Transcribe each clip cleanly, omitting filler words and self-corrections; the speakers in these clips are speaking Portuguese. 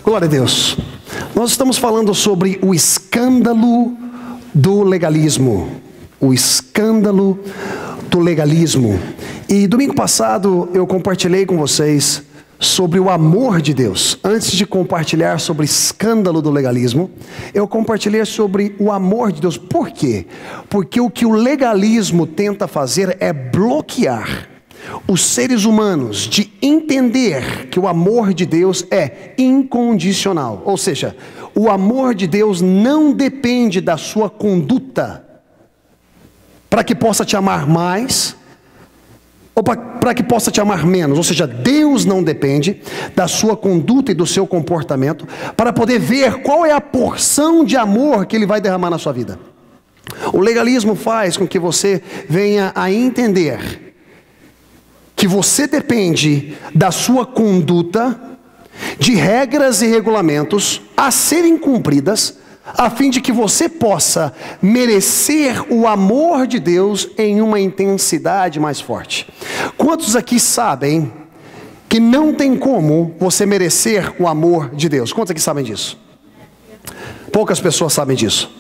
Glória a Deus. Nós estamos falando sobre o escândalo do legalismo. O escândalo do legalismo. E domingo passado eu compartilhei com vocês sobre o amor de Deus. Antes de compartilhar sobre o escândalo do legalismo, eu compartilhei sobre o amor de Deus. Por quê? Porque o que o legalismo tenta fazer é bloquear os seres humanos de entender que o amor de Deus é incondicional. Ou seja, o amor de Deus não depende da sua conduta para que possa te amar mais ou para que possa te amar menos. Ou seja, Deus não depende da sua conduta e do seu comportamento para poder ver qual é a porção de amor que Ele vai derramar na sua vida. O legalismo faz com que você venha a entender que você depende da sua conduta, de regras e regulamentos a serem cumpridas, a fim de que você possa merecer o amor de Deus em uma intensidade mais forte. Quantos aqui sabem que não tem como você merecer o amor de Deus? Quantos aqui sabem disso? Poucas pessoas sabem disso.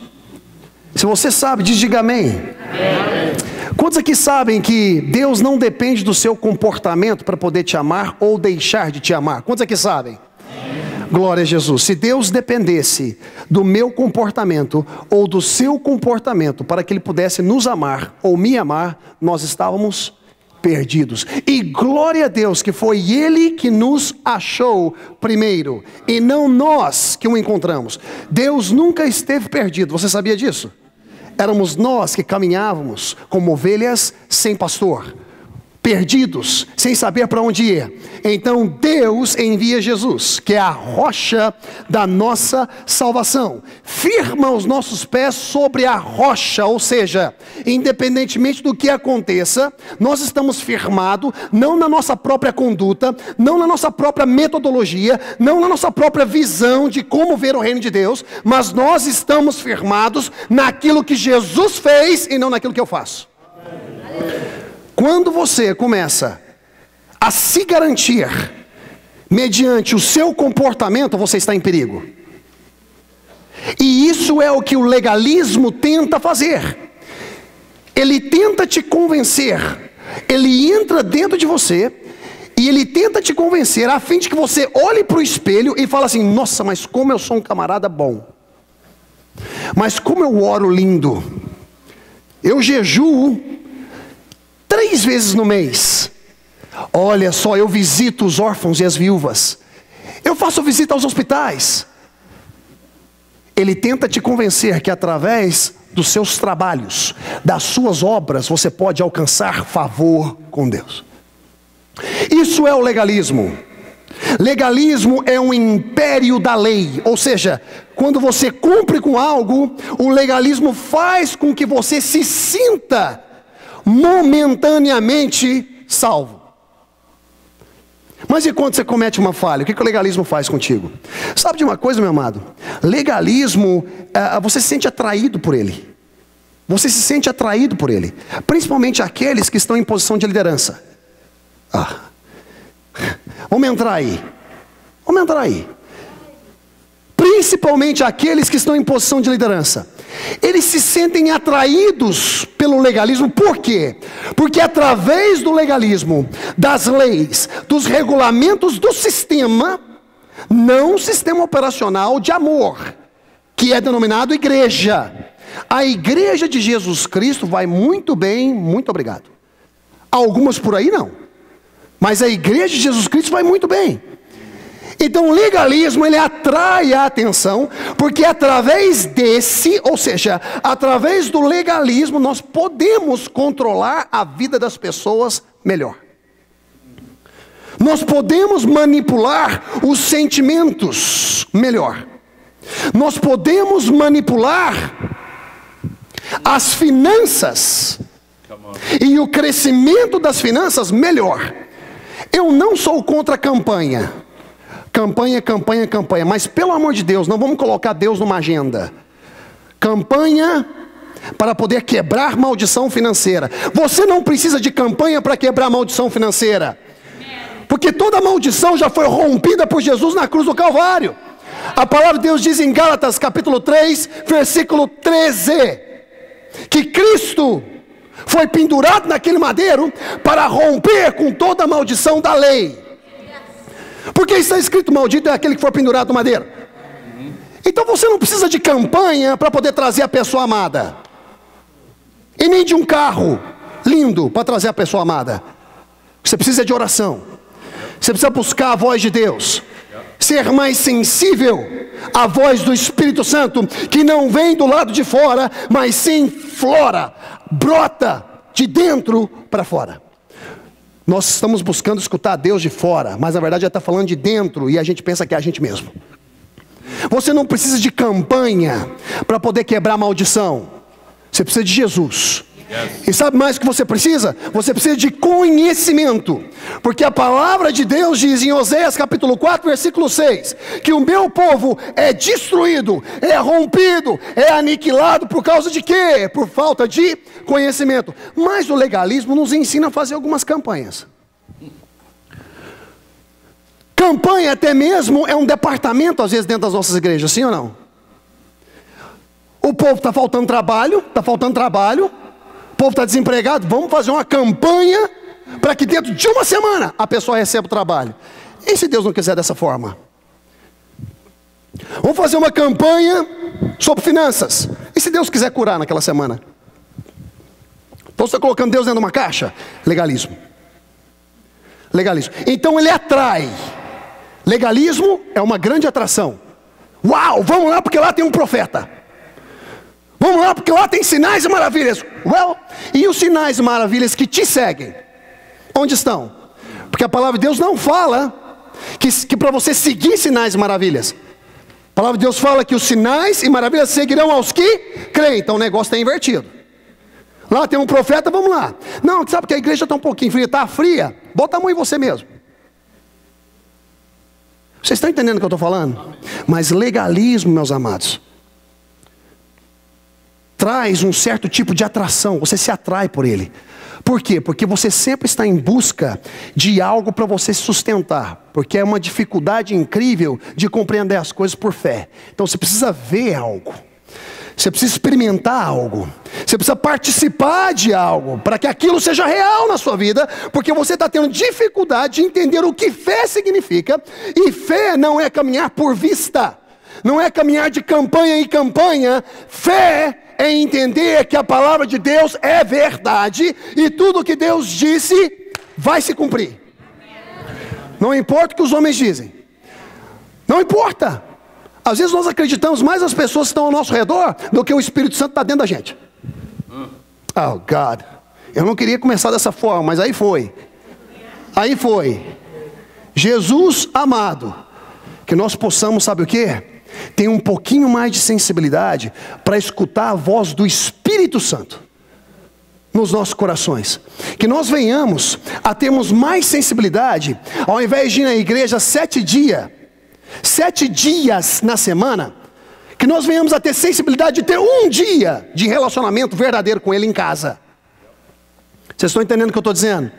Se você sabe, diga amém. Amém. Quantos aqui sabem que Deus não depende do seu comportamento para poder te amar ou deixar de te amar? Quantos aqui sabem? Glória a Jesus. Se Deus dependesse do meu comportamento ou do seu comportamento para que Ele pudesse nos amar ou me amar, nós estávamos perdidos. E glória a Deus que foi Ele que nos achou primeiro e não nós que o encontramos. Deus nunca esteve perdido. Você sabia disso? Éramos nós que caminhávamos como ovelhas sem pastor, perdidos, sem saber para onde ir. Então Deus envia Jesus, que é a rocha da nossa salvação. Firma os nossos pés sobre a rocha, ou seja, independentemente do que aconteça, nós estamos firmados, não na nossa própria conduta, não na nossa própria metodologia, não na nossa própria visão de como ver o reino de Deus, mas nós estamos firmados naquilo que Jesus fez e não naquilo que eu faço. Quando você começa a se garantir mediante o seu comportamento, você está em perigo. E isso é o que o legalismo tenta fazer. Ele tenta te convencer. Ele entra dentro de você e ele tenta te convencer a fim de que você olhe para o espelho e fale assim: nossa, mas como eu sou um camarada bom. Mas como eu oro lindo. Eu jejuo 3 vezes no mês. Olha só, eu visito os órfãos e as viúvas. Eu faço visita aos hospitais. Ele tenta te convencer que através dos seus trabalhos, das suas obras, você pode alcançar favor com Deus. Isso é o legalismo. Legalismo é um império da lei. Ou seja, quando você cumpre com algo, o legalismo faz com que você se sinta momentaneamente salvo. Mas e quando você comete uma falha? O que o legalismo faz contigo? Sabe de uma coisa, meu amado? Legalismo, você se sente atraído por ele. Você se sente atraído por ele. Principalmente aqueles que estão em posição de liderança. Vamos entrar aí. Vamos entrar aí. Principalmente aqueles que estão em posição de liderança. Eles se sentem atraídos pelo legalismo. Por quê? Porque através do legalismo, das leis, dos regulamentos do sistema, não sistema operacional de amor, que é denominado igreja. A igreja de Jesus Cristo vai muito bem, muito obrigado. Algumas por aí não. Mas a igreja de Jesus Cristo vai muito bem. Então o legalismo, ele atrai a atenção, porque através desse, ou seja, através do legalismo, nós podemos controlar a vida das pessoas melhor. Nós podemos manipular os sentimentos melhor. Nós podemos manipular as finanças e o crescimento das finanças melhor. Eu não sou contra a campanha. Campanha, campanha, campanha. Mas pelo amor de Deus, não vamos colocar Deus numa agenda. Campanha para poder quebrar maldição financeira. Você não precisa de campanha para quebrar maldição financeira. Porque toda maldição já foi rompida por Jesus na cruz do Calvário. A palavra de Deus diz em Gálatas capítulo 3, versículo 13, que Cristo foi pendurado naquele madeiro para romper com toda a maldição da lei. Porque está escrito: maldito é aquele que for pendurado no madeiro. Então você não precisa de campanha para poder trazer a pessoa amada, e nem de um carro lindo para trazer a pessoa amada. Você precisa de oração. Você precisa buscar a voz de Deus, ser mais sensível à voz do Espírito Santo, que não vem do lado de fora, mas sim flora, brota de dentro para fora. Nós estamos buscando escutar Deus de fora, mas na verdade já está falando de dentro, e a gente pensa que é a gente mesmo. Você não precisa de campanha para poder quebrar a maldição. Você precisa de Jesus. E sabe mais o que você precisa? Você precisa de conhecimento. Porque a palavra de Deus diz em Oséias capítulo 4, versículo 6, que o meu povo é destruído, é rompido, é aniquilado por causa de quê? Por falta de conhecimento. Mas o legalismo nos ensina a fazer algumas campanhas. Campanha até mesmo é um departamento às vezes dentro das nossas igrejas, sim ou não? O povo está faltando trabalho, o povo está desempregado, vamos fazer uma campanha para que dentro de uma semana a pessoa receba o trabalho. E se Deus não quiser dessa forma? Vamos fazer uma campanha sobre finanças. E se Deus quiser curar naquela semana? Então você está colocando Deus dentro de uma caixa? Legalismo. Legalismo. Então ele atrai. Legalismo é uma grande atração. Uau, vamos lá porque lá tem um profeta. Vamos lá porque lá tem sinais e maravilhas. E os sinais e maravilhas que te seguem, onde estão? Porque a palavra de Deus não fala que para você seguir sinais e maravilhas. A palavra de Deus fala que os sinais e maravilhas seguirão aos que creem. Então o negócio está invertido. Lá tem um profeta, vamos lá. Não, sabe que a igreja está um pouquinho fria. Está fria? Bota a mão em você mesmo. Vocês estão entendendo o que eu estou falando? Mas legalismo, meus amados, traz um certo tipo de atração. Você se atrai por ele. Por quê? Porque você sempre está em busca de algo para você se sustentar. Porque é uma dificuldade incrível de compreender as coisas por fé. Então você precisa ver algo. Você precisa experimentar algo. Você precisa participar de algo para que aquilo seja real na sua vida. Porque você está tendo dificuldade de entender o que fé significa. E fé não é caminhar por vista. Não é caminhar de campanha em campanha. Fé é entender que a palavra de Deus é verdade. E tudo que Deus disse vai se cumprir. Não importa o que os homens dizem. Não importa. Às vezes nós acreditamos mais nas pessoas que estão ao nosso redor do que o Espírito Santo está dentro da gente. Oh God, eu não queria começar dessa forma, mas aí foi. Aí foi. Jesus amado, que nós possamos, sabe o que? Ter um pouquinho mais de sensibilidade para escutar a voz do Espírito Santo nos nossos corações. Que nós venhamos a termos mais sensibilidade, ao invés de ir na igreja 7 dias na semana, que nós venhamos a ter sensibilidade de ter um dia de relacionamento verdadeiro com Ele em casa. Vocês estão entendendo o que eu estou dizendo?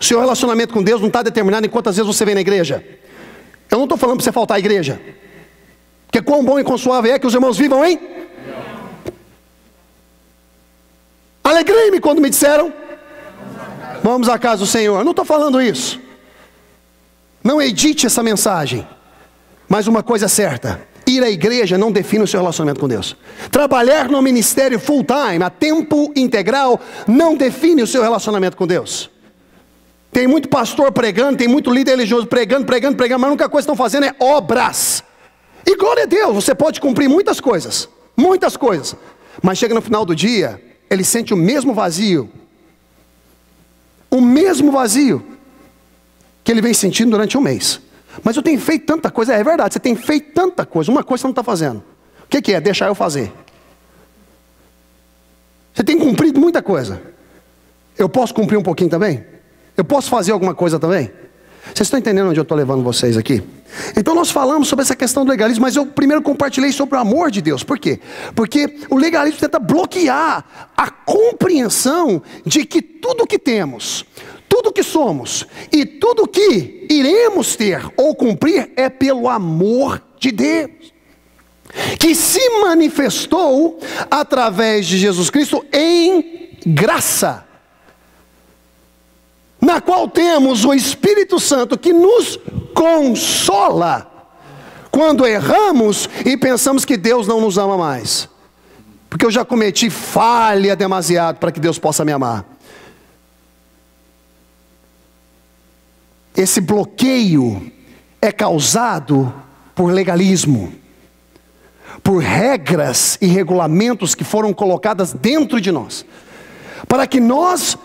O seu relacionamento com Deus não está determinado em quantas vezes você vem na igreja. Eu não estou falando para você faltar à igreja, porque quão bom e quão suave é que os irmãos vivam, hein? Alegrei-me quando me disseram: vamos à casa do Senhor. Eu não estou falando isso. Não edite essa mensagem. Mas uma coisa é certa: ir à igreja não define o seu relacionamento com Deus. Trabalhar no ministério full time, a tempo integral, não define o seu relacionamento com Deus. Tem muito pastor pregando, tem muito líder religioso pregando, mas a única coisa que estão fazendo é obras. E glória a Deus, você pode cumprir muitas coisas, mas chega no final do dia, ele sente o mesmo vazio que ele vem sentindo durante um mês. Mas eu tenho feito tanta coisa. É verdade, você tem feito tanta coisa. Uma coisa você não está fazendo. O que é? Deixar eu fazer. Você tem cumprido muita coisa. Eu posso cumprir um pouquinho também? Eu posso fazer alguma coisa também? Vocês estão entendendo onde eu estou levando vocês aqui? Então nós falamos sobre essa questão do legalismo, mas eu primeiro compartilhei sobre o amor de Deus. Por quê? Porque o legalismo tenta bloquear a compreensão de que tudo que temos, tudo que somos e tudo que iremos ter ou cumprir é pelo amor de Deus, que se manifestou através de Jesus Cristo em graça, na qual temos o Espírito Santo que nos consola quando erramos e pensamos que Deus não nos ama mais, porque eu já cometi falha demasiado para que Deus possa me amar. Esse bloqueio é causado por legalismo, por regras e regulamentos que foram colocadas dentro de nós, para que nós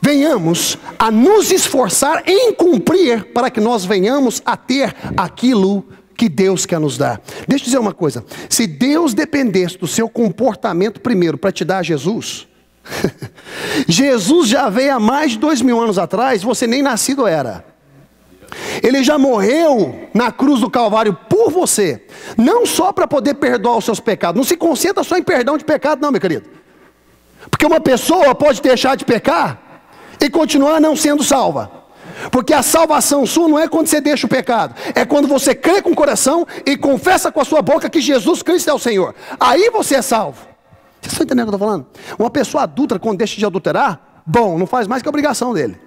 venhamos a nos esforçar em cumprir, para que nós venhamos a ter aquilo que Deus quer nos dar. Deixa eu dizer uma coisa: se Deus dependesse do seu comportamento primeiro para te dar Jesus, Jesus já veio há mais de 2000 anos atrás, você nem nascido era. Ele já morreu na cruz do Calvário por você, não só para poder perdoar os seus pecados. Não se concentra só em perdão de pecado não, meu querido, porque uma pessoa pode deixar de pecar e continuar não sendo salva, porque a salvação sua não é quando você deixa o pecado, é quando você crê com o coração e confessa com a sua boca que Jesus Cristo é o Senhor. Aí você é salvo. Vocês estão entendendo o que eu estou falando? Uma pessoa adulta, quando deixa de adulterar, bom, não faz mais que a obrigação dele.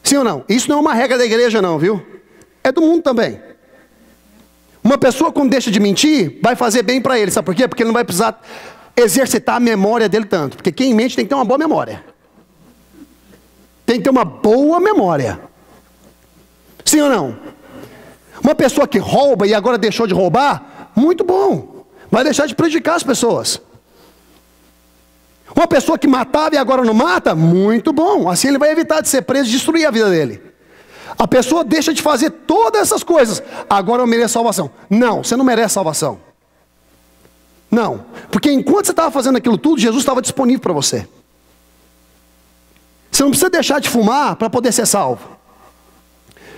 Sim ou não? Isso não é uma regra da igreja não, viu? É do mundo também. Uma pessoa quando deixa de mentir, vai fazer bem para ele. Sabe por quê? Porque ele não vai precisar exercitar a memória dele tanto. Porque quem mente tem que ter uma boa memória. Tem que ter uma boa memória. Sim ou não? Uma pessoa que rouba e agora deixou de roubar, muito bom. Vai deixar de prejudicar as pessoas. Uma pessoa que matava e agora não mata, muito bom. Assim ele vai evitar de ser preso e destruir a vida dele. A pessoa deixa de fazer todas essas coisas, agora eu mereço salvação. Não, você não merece salvação. Não, porque enquanto você estava fazendo aquilo tudo, Jesus estava disponível para você. Você não precisa deixar de fumar para poder ser salvo.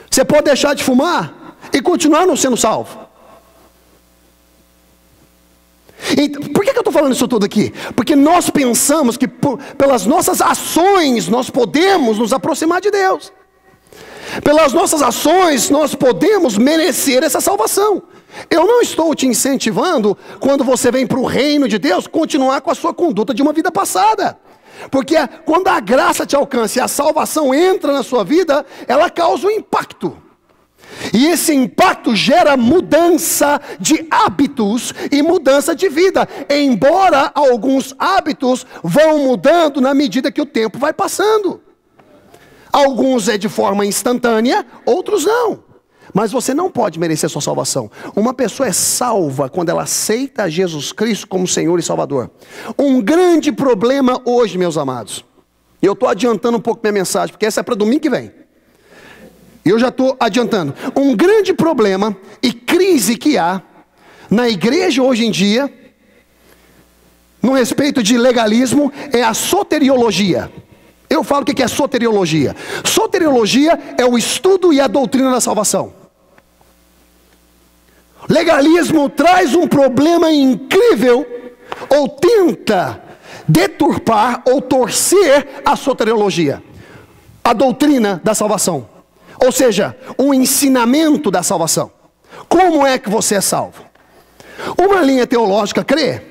Você pode deixar de fumar e continuar não sendo salvo. Então, por que eu estou falando isso tudo aqui? Porque nós pensamos que pelas nossas ações nós podemos nos aproximar de Deus. Pelas nossas ações nós podemos merecer essa salvação. Eu não estou te incentivando, quando você vem para o reino de Deus, continuar com a sua conduta de uma vida passada. Porque quando a graça te alcança e a salvação entra na sua vida, ela causa um impacto. E esse impacto gera mudança de hábitos e mudança de vida. Embora alguns hábitos vão mudando na medida que o tempo vai passando. Alguns é de forma instantânea, outros não. Mas você não pode merecer sua salvação. Uma pessoa é salva quando ela aceita Jesus Cristo como Senhor e Salvador. Um grande problema hoje, meus amados, e eu estou adiantando um pouco minha mensagem, porque essa é para domingo que vem. Eu já estou adiantando. Um grande problema e crise que há na igreja hoje em dia, no respeito de legalismo, é a soteriologia. Eu falo o que é soteriologia. Soteriologia é o estudo e a doutrina da salvação. Legalismo traz um problema incrível, ou tenta deturpar ou torcer a soteriologia, a doutrina da salvação. Ou seja, o ensinamento da salvação. Como é que você é salvo? Uma linha teológica crê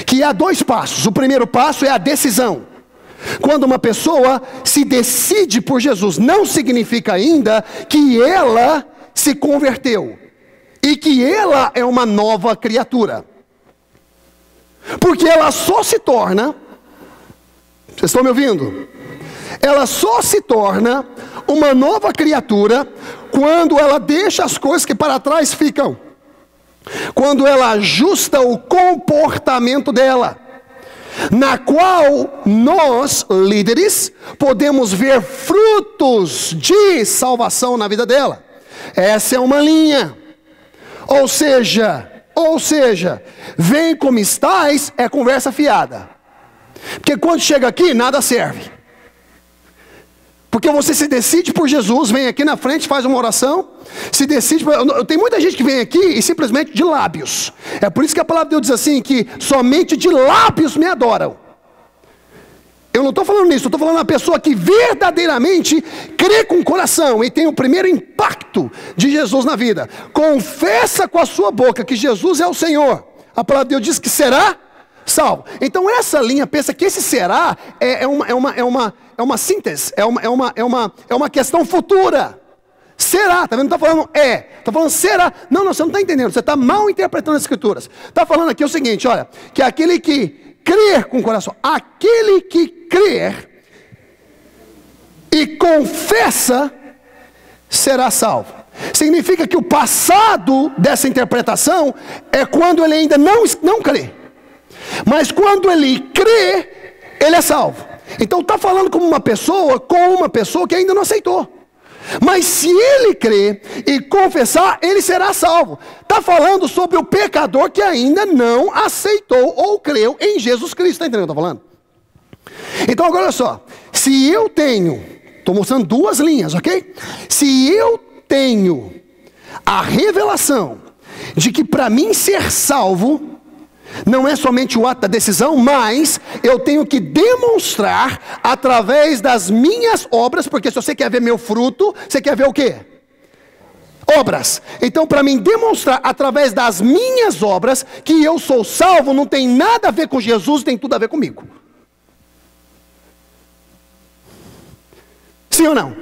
que há dois passos. O primeiro passo é a decisão. Quando uma pessoa se decide por Jesus, não significa ainda que ela se converteu e que ela é uma nova criatura. Porque ela só se torna, vocês estão me ouvindo? Ela só se torna uma nova criatura quando ela deixa as coisas que para trás ficam. Quando ela ajusta o comportamento dela, na qual nós, líderes, podemos ver frutos de salvação na vida dela. Essa é uma linha. Ou seja, vem como estais é conversa fiada. Porque quando chega aqui, nada serve. Porque você se decide por Jesus, vem aqui na frente, faz uma oração, se decide. Tem muita gente que vem aqui e simplesmente de lábios. É por isso que a palavra de Deus diz assim, que somente de lábios me adoram. Eu não estou falando nisso, eu estou falando da pessoa que verdadeiramente crê com o coração e tem o primeiro impacto de Jesus na vida. Confessa com a sua boca que Jesus é o Senhor. A palavra de Deus diz que será salvo. Então essa linha pensa que esse será é uma síntese, é uma questão futura. Será, tá vendo? Não está falando está falando será. Não, você não está entendendo, você está mal interpretando as escrituras. Está falando aqui o seguinte, olha, que aquele que crer com o coração, aquele que crer e confessa será salvo. Significa que o passado dessa interpretação é quando ele ainda não crê, mas quando ele crê, ele é salvo. Então está falando com uma pessoa que ainda não aceitou. Mas se ele crer e confessar, ele será salvo. Está falando sobre o pecador que ainda não aceitou ou creu em Jesus Cristo. Está entendendo o que eu estou falando? Então agora olha só. Se eu tenho, estou mostrando duas linhas, ok? Se eu tenho a revelação de que para mim ser salvo não é somente o ato da decisão, mas eu tenho que demonstrar através das minhas obras, porque se você quer ver meu fruto, você quer ver o quê? Obras. Então para mim demonstrar através das minhas obras que eu sou salvo, não tem nada a ver com Jesus, tem tudo a ver comigo. Sim ou não?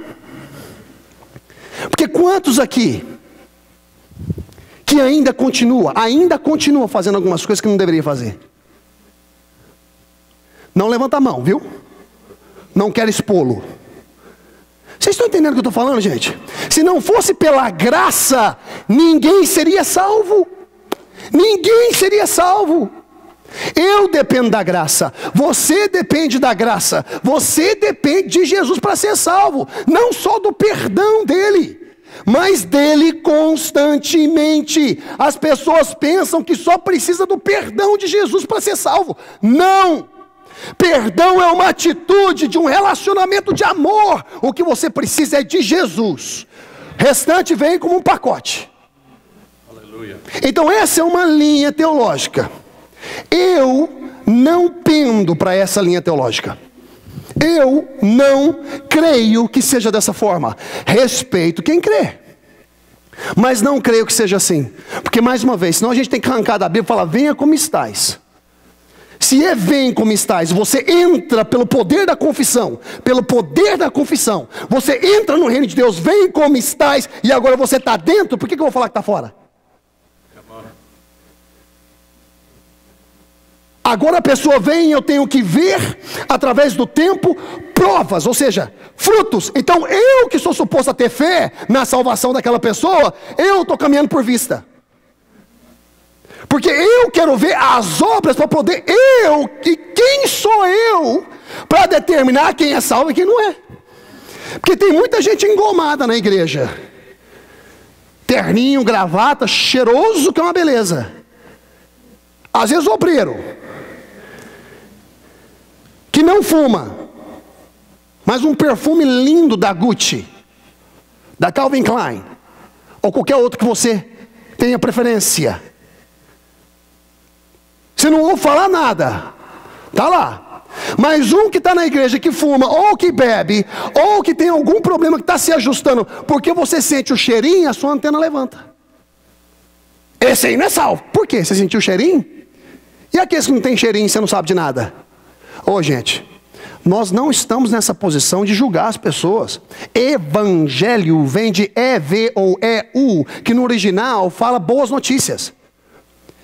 Porque quantos aqui que ainda continua fazendo algumas coisas que não deveria fazer? Não levanta a mão, viu? Não quero expô-lo. Vocês estão entendendo o que eu estou falando, gente? Se não fosse pela graça, ninguém seria salvo. Ninguém seria salvo. Eu dependo da graça, você depende da graça, você depende de Jesus para ser salvo. Não só do perdão dele, mas dele constantemente. As pessoas pensam que só precisa do perdão de Jesus para ser salvo. Não! Perdão é uma atitude de um relacionamento de amor. O que você precisa é de Jesus. O restante vem como um pacote. Aleluia. Então essa é uma linha teológica. Eu não pendo para essa linha teológica. Eu não creio que seja dessa forma. Respeito quem crê, mas não creio que seja assim. Porque mais uma vez, senão a gente tem que arrancar da Bíblia e falar: venha como estais. Se é vem como estais, você entra pelo poder da confissão. Pelo poder da confissão, você entra no reino de Deus. Vem como estais. E agora você está dentro. Por que eu vou falar que está fora? Agora a pessoa vem e eu tenho que ver, através do tempo, provas, ou seja, frutos. Então eu que sou suposto a ter fé na salvação daquela pessoa, eu estou caminhando por vista. Porque eu quero ver as obras para poder, e quem sou eu para determinar quem é salvo e quem não é? Porque tem muita gente engomada na igreja. Terninho, gravata, cheiroso que é uma beleza. Às vezes obreiro que não fuma, mas um perfume lindo da Gucci, da Calvin Klein, ou qualquer outro que você tenha preferência. Você não ouve falar nada, está lá. Mas um que está na igreja que fuma, ou que bebe, ou que tem algum problema que está se ajustando, porque você sente o cheirinho, a sua antena levanta. Esse aí não é salvo. Por quê? Você sentiu o cheirinho? E aqueles que não tem cheirinho e você não sabe de nada? Ô gente, nós não estamos nessa posição de julgar as pessoas. Evangelho vem de EV ou EU, que no original fala boas notícias.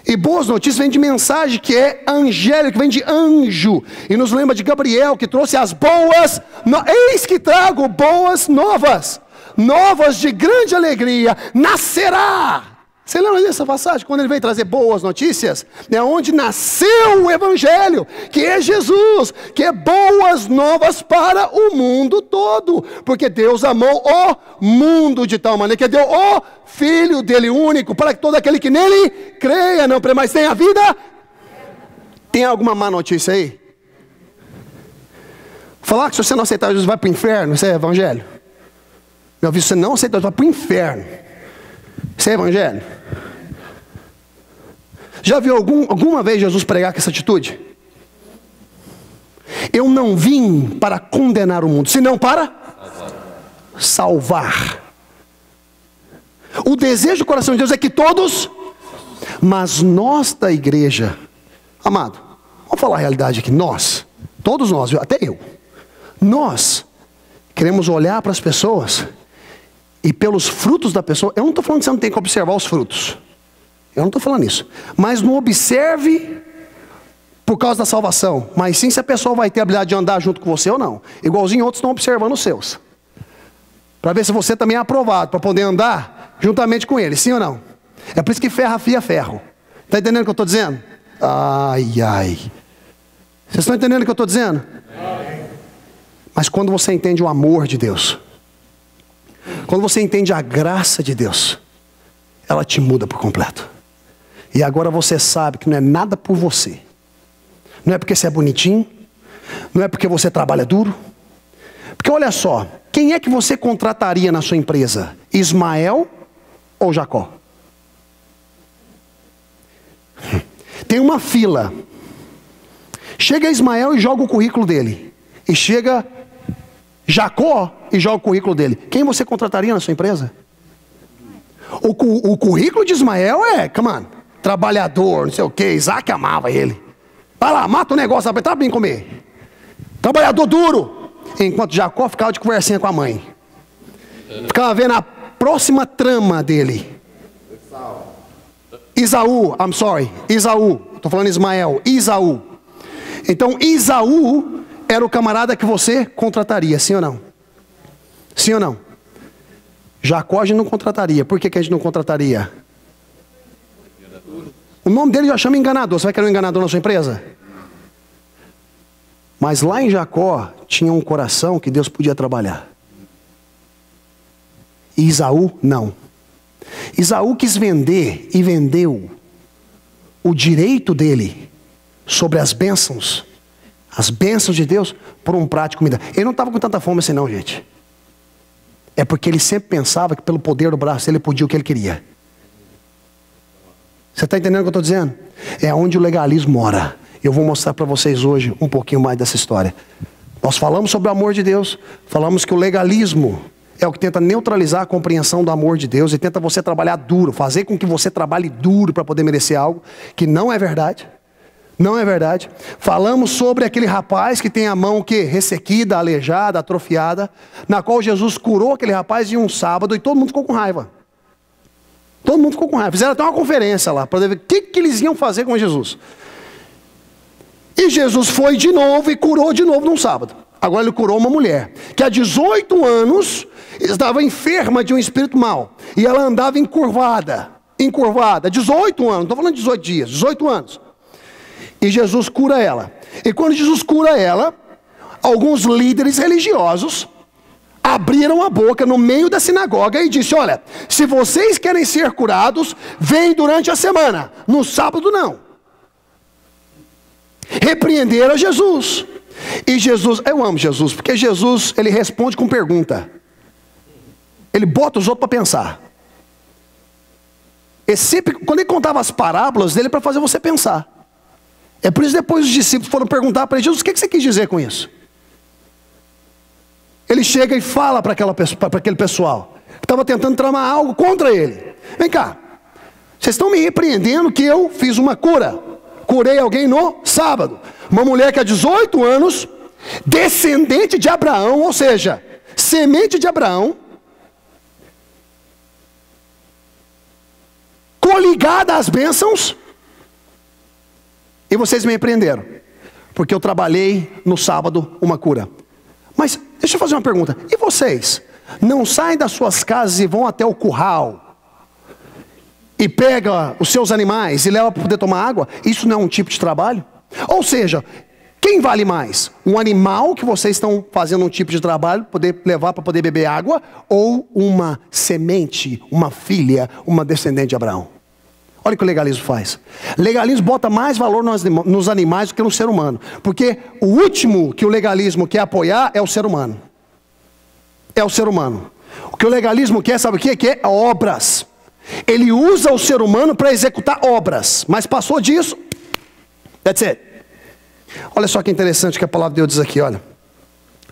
E boas notícias vem de mensagem que é angélico, que vem de anjo. E nos lembra de Gabriel, que trouxe as boas, eis que trago boas novas. Novas de grande alegria, nascerá. Você lembra dessa passagem? Quando ele veio trazer boas notícias, é onde nasceu o Evangelho, que é Jesus, que é boas novas para o mundo todo. Porque Deus amou o mundo de tal maneira que deu o Filho dele único, para que todo aquele que nele creia, não mas tenha vida. Tem alguma má notícia aí? Falar que se você não aceitar Jesus vai para o inferno, isso é Evangelho? Eu vi, se você não aceitar Jesus vai para o inferno, isso é Evangelho? Já viu alguma vez Jesus pregar com essa atitude? Eu não vim para condenar o mundo, senão para salvar. O desejo do coração de Deus é que todos, mas nós da igreja, amado, vamos falar a realidade aqui, nós, todos nós, até eu, nós queremos olhar para as pessoas e pelos frutos da pessoa. Eu não estou falando que você não tem que observar os frutos, eu não estou falando isso, mas não observe por causa da salvação, mas sim se a pessoa vai ter a habilidade de andar junto com você ou não, igualzinho outros estão observando os seus, para ver se você também é aprovado, para poder andar juntamente com ele, sim ou não? É por isso que ferro afia ferro. Está entendendo o que eu estou dizendo? Ai, ai. Vocês estão entendendo o que eu estou dizendo? Mas quando você entende o amor de Deus, quando você entende a graça de Deus, ela te muda por completo. E agora você sabe que não é nada por você. Não é porque você é bonitinho, não é porque você trabalha duro. Porque olha só, quem é que você contrataria na sua empresa? Ismael ou Jacó? Tem uma fila. Chega Ismael e joga o currículo dele. E chega Jacó e joga o currículo dele. Quem você contrataria na sua empresa? O currículo de Ismael é, come on, trabalhador, não sei o que. Isaac amava ele. Vai lá, mata o negócio, tá bem comer. Trabalhador duro. Enquanto Jacó ficava de conversinha com a mãe. Ficava vendo a próxima trama dele. Esaú, estou falando Ismael, Esaú. Então Esaú era o camarada que você contrataria, sim ou não? Sim ou não? Jacó a gente não contrataria. Por que a gente não contrataria? O nome dele já chama enganador. Você vai querer um enganador na sua empresa? Mas lá em Jacó tinha um coração que Deus podia trabalhar. E Esaú não. Esaú quis vender e vendeu o direito dele sobre as bênçãos de Deus por um prato de comida. Ele não estava com tanta fome assim não, gente. É porque ele sempre pensava que pelo poder do braço ele podia o que ele queria. Você está entendendo o que eu estou dizendo? É onde o legalismo mora. Eu vou mostrar para vocês hoje um pouquinho mais dessa história. Nós falamos sobre o amor de Deus, falamos que o legalismo é o que tenta neutralizar a compreensão do amor de Deus e tenta você trabalhar duro, fazer com que você trabalhe duro para poder merecer algo que não é verdade. Não é verdade. Falamos sobre aquele rapaz que tem a mão ressequida, aleijada, atrofiada, na qual Jesus curou aquele rapaz em um sábado e todo mundo ficou com raiva. Todo mundo ficou com raiva. Fizeram até uma conferência lá para ver o que eles iam fazer com Jesus. E Jesus foi de novo e curou de novo num sábado. Agora ele curou uma mulher que há 18 anos estava enferma de um espírito mau. E ela andava encurvada. 18 anos, não estou falando de 18 dias, 18 anos. E Jesus cura ela. E quando Jesus cura ela, alguns líderes religiosos abriram a boca no meio da sinagoga e disse: olha, se vocês querem ser curados, vem durante a semana, no sábado não. Repreenderam Jesus. E Jesus, eu amo Jesus, porque Jesus, ele responde com pergunta. Ele bota os outros para pensar. E sempre, quando ele contava as parábolas dele, para fazer você pensar. É por isso que depois os discípulos foram perguntar para ele: Jesus, o que você quis dizer com isso? Ele chega e fala para aquele pessoal que estava tentando tramar algo contra ele. Vem cá, vocês estão me repreendendo que eu fiz uma cura. Curei alguém no sábado. Uma mulher que há 18 anos, descendente de Abraão, ou seja, semente de Abraão, coligada às bênçãos, e vocês me repreenderam, porque eu trabalhei no sábado uma cura. Mas deixa eu fazer uma pergunta: e vocês não saem das suas casas e vão até o curral e pegam os seus animais e levam para poder tomar água? Isso não é um tipo de trabalho? Ou seja, quem vale mais? Um animal que vocês estão fazendo um tipo de trabalho, poder levar para poder beber água, ou uma semente, uma filha, uma descendente de Abraão? Olha o que o legalismo faz. O legalismo bota mais valor nos animais do que no ser humano. Porque o último que o legalismo quer apoiar é o ser humano. É o ser humano. O que o legalismo quer, sabe o que? Que é obras. Ele usa o ser humano para executar obras. Mas passou disso, that's it. Olha só que interessante que a palavra de Deus diz aqui, olha.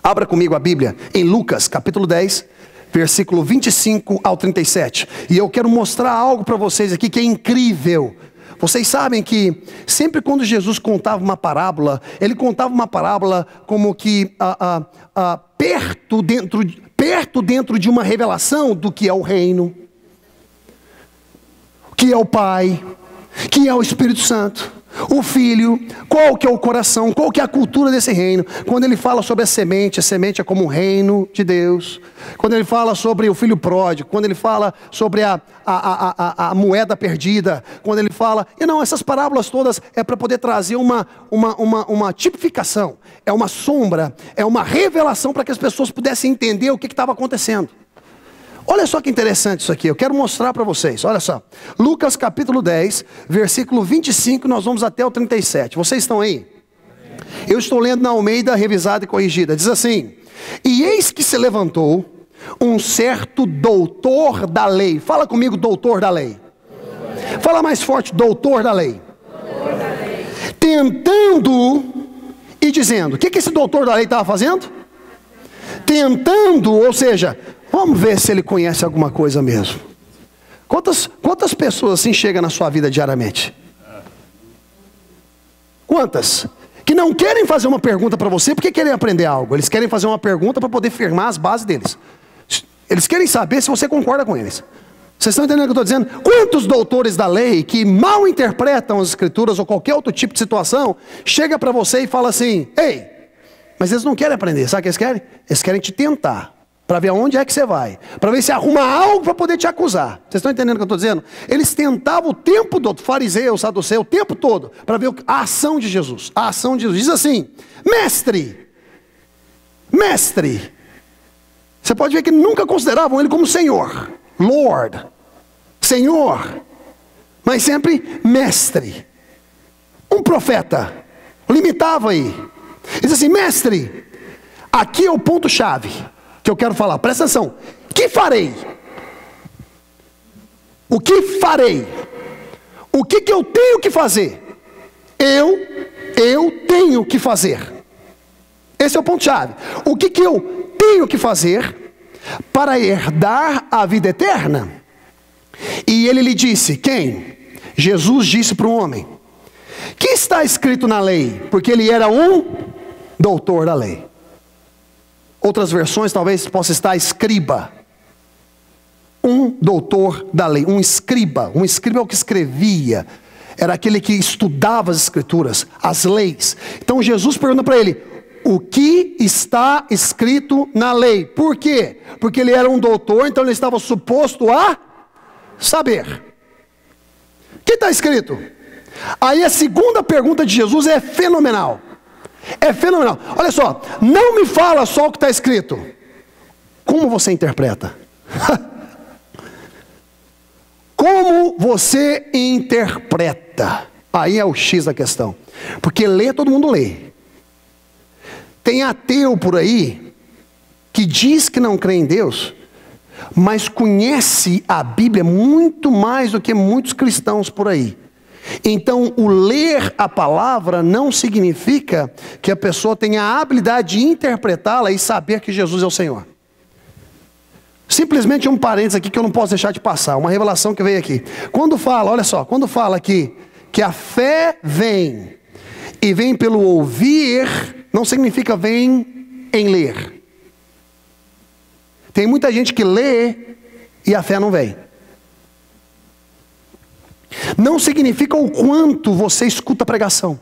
Abra comigo a Bíblia em Lucas, capítulo 10, versículo 25 ao 37. E eu quero mostrar algo para vocês aqui que é incrível. Vocês sabem que sempre quando Jesus contava uma parábola, ele contava uma parábola como que perto dentro de uma revelação do que é o reino, que é o Pai, que é o Espírito Santo, o Filho, qual que é o coração, qual que é a cultura desse reino. Quando ele fala sobre a semente é como um reino de Deus. Quando ele fala sobre o filho pródigo, quando ele fala sobre a moeda perdida, quando ele fala... E não, essas parábolas todas é para poder trazer uma tipificação, é uma sombra, é uma revelação para que as pessoas pudessem entender o que estava acontecendo. Olha só que interessante isso aqui, eu quero mostrar para vocês, olha só. Lucas capítulo 10, versículo 25, nós vamos até o 37. Vocês estão aí? Eu estou lendo na Almeida, revisada e corrigida. Diz assim: e eis que se levantou um certo doutor da lei. Fala comigo, doutor da lei. Fala mais forte, doutor da lei. Tentando e dizendo. O que esse doutor da lei estava fazendo? Tentando, ou seja... Vamos ver se ele conhece alguma coisa mesmo. Quantas pessoas assim chegam na sua vida diariamente? Quantas? Que não querem fazer uma pergunta para você porque querem aprender algo. Eles querem fazer uma pergunta para poder firmar as bases deles. Eles querem saber se você concorda com eles. Vocês estão entendendo o que eu estou dizendo? Quantos doutores da lei que mal interpretam as escrituras ou qualquer outro tipo de situação, chega para você e fala assim: ei, mas eles não querem aprender. Sabe o que eles querem? Eles querem te tentar. Para ver aonde é que você vai. Para ver se arruma algo para poder te acusar. Vocês estão entendendo o que eu estou dizendo? Eles tentavam o tempo todo, fariseu, saduceu, o tempo todo, para ver a ação de Jesus. A ação de Jesus. Diz assim: mestre. Você pode ver que nunca consideravam ele como Senhor. Lord. Senhor. Mas sempre mestre. Um profeta. Limitava aí. Diz assim: mestre. Aqui é o ponto-chave que eu quero falar, presta atenção. Que farei? O que farei? O que eu tenho que fazer? Eu tenho que fazer. Esse é o ponto-chave. O que eu tenho que fazer para herdar a vida eterna? E ele lhe disse, quem? Jesus disse para o homem: que está escrito na lei? Porque ele era um doutor da lei. Outras versões talvez possa estar escriba. Um doutor da lei, um escriba. Um escriba é o que escrevia. Era aquele que estudava as escrituras, as leis. Então Jesus pergunta para ele: o que está escrito na lei? Por quê? Porque ele era um doutor, então ele estava suposto a saber. O que está escrito? Aí a segunda pergunta de Jesus é fenomenal. É fenomenal. Olha só, não me fala só o que está escrito. Como você interpreta? Como você interpreta? Aí é o X da questão. Porque ler, todo mundo lê. Tem ateu por aí que diz que não crê em Deus, mas conhece a Bíblia muito mais do que muitos cristãos por aí. Então, o ler a palavra não significa que a pessoa tenha a habilidade de interpretá-la e saber que Jesus é o Senhor. Simplesmente um parênteses aqui que eu não posso deixar de passar, uma revelação que veio aqui. Quando fala, olha só, quando fala aqui que a fé vem e vem pelo ouvir, não significa vem em ler. Tem muita gente que lê e a fé não vem. Não significa o quanto você escuta a pregação.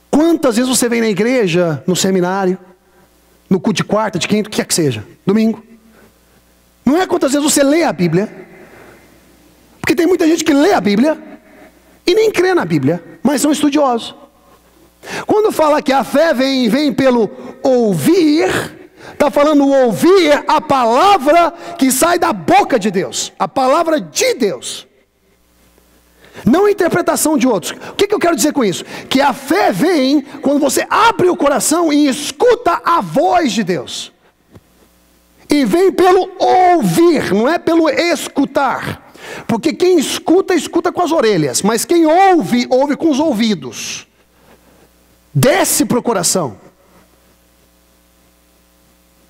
Quantas vezes você vem na igreja, no seminário, no culto de quarta, de quinta, o que quer que seja, domingo. Não é quantas vezes você lê a Bíblia. Porque tem muita gente que lê a Bíblia e nem crê na Bíblia, mas são estudiosos. Quando fala que a fé vem pelo ouvir, está falando ouvir a palavra que sai da boca de Deus. A palavra de Deus. Não a interpretação de outros. O que eu quero dizer com isso? Que a fé vem quando você abre o coração e escuta a voz de Deus. E vem pelo ouvir, não é pelo escutar. Porque quem escuta, escuta com as orelhas, mas quem ouve, ouve com os ouvidos. Desce para o coração.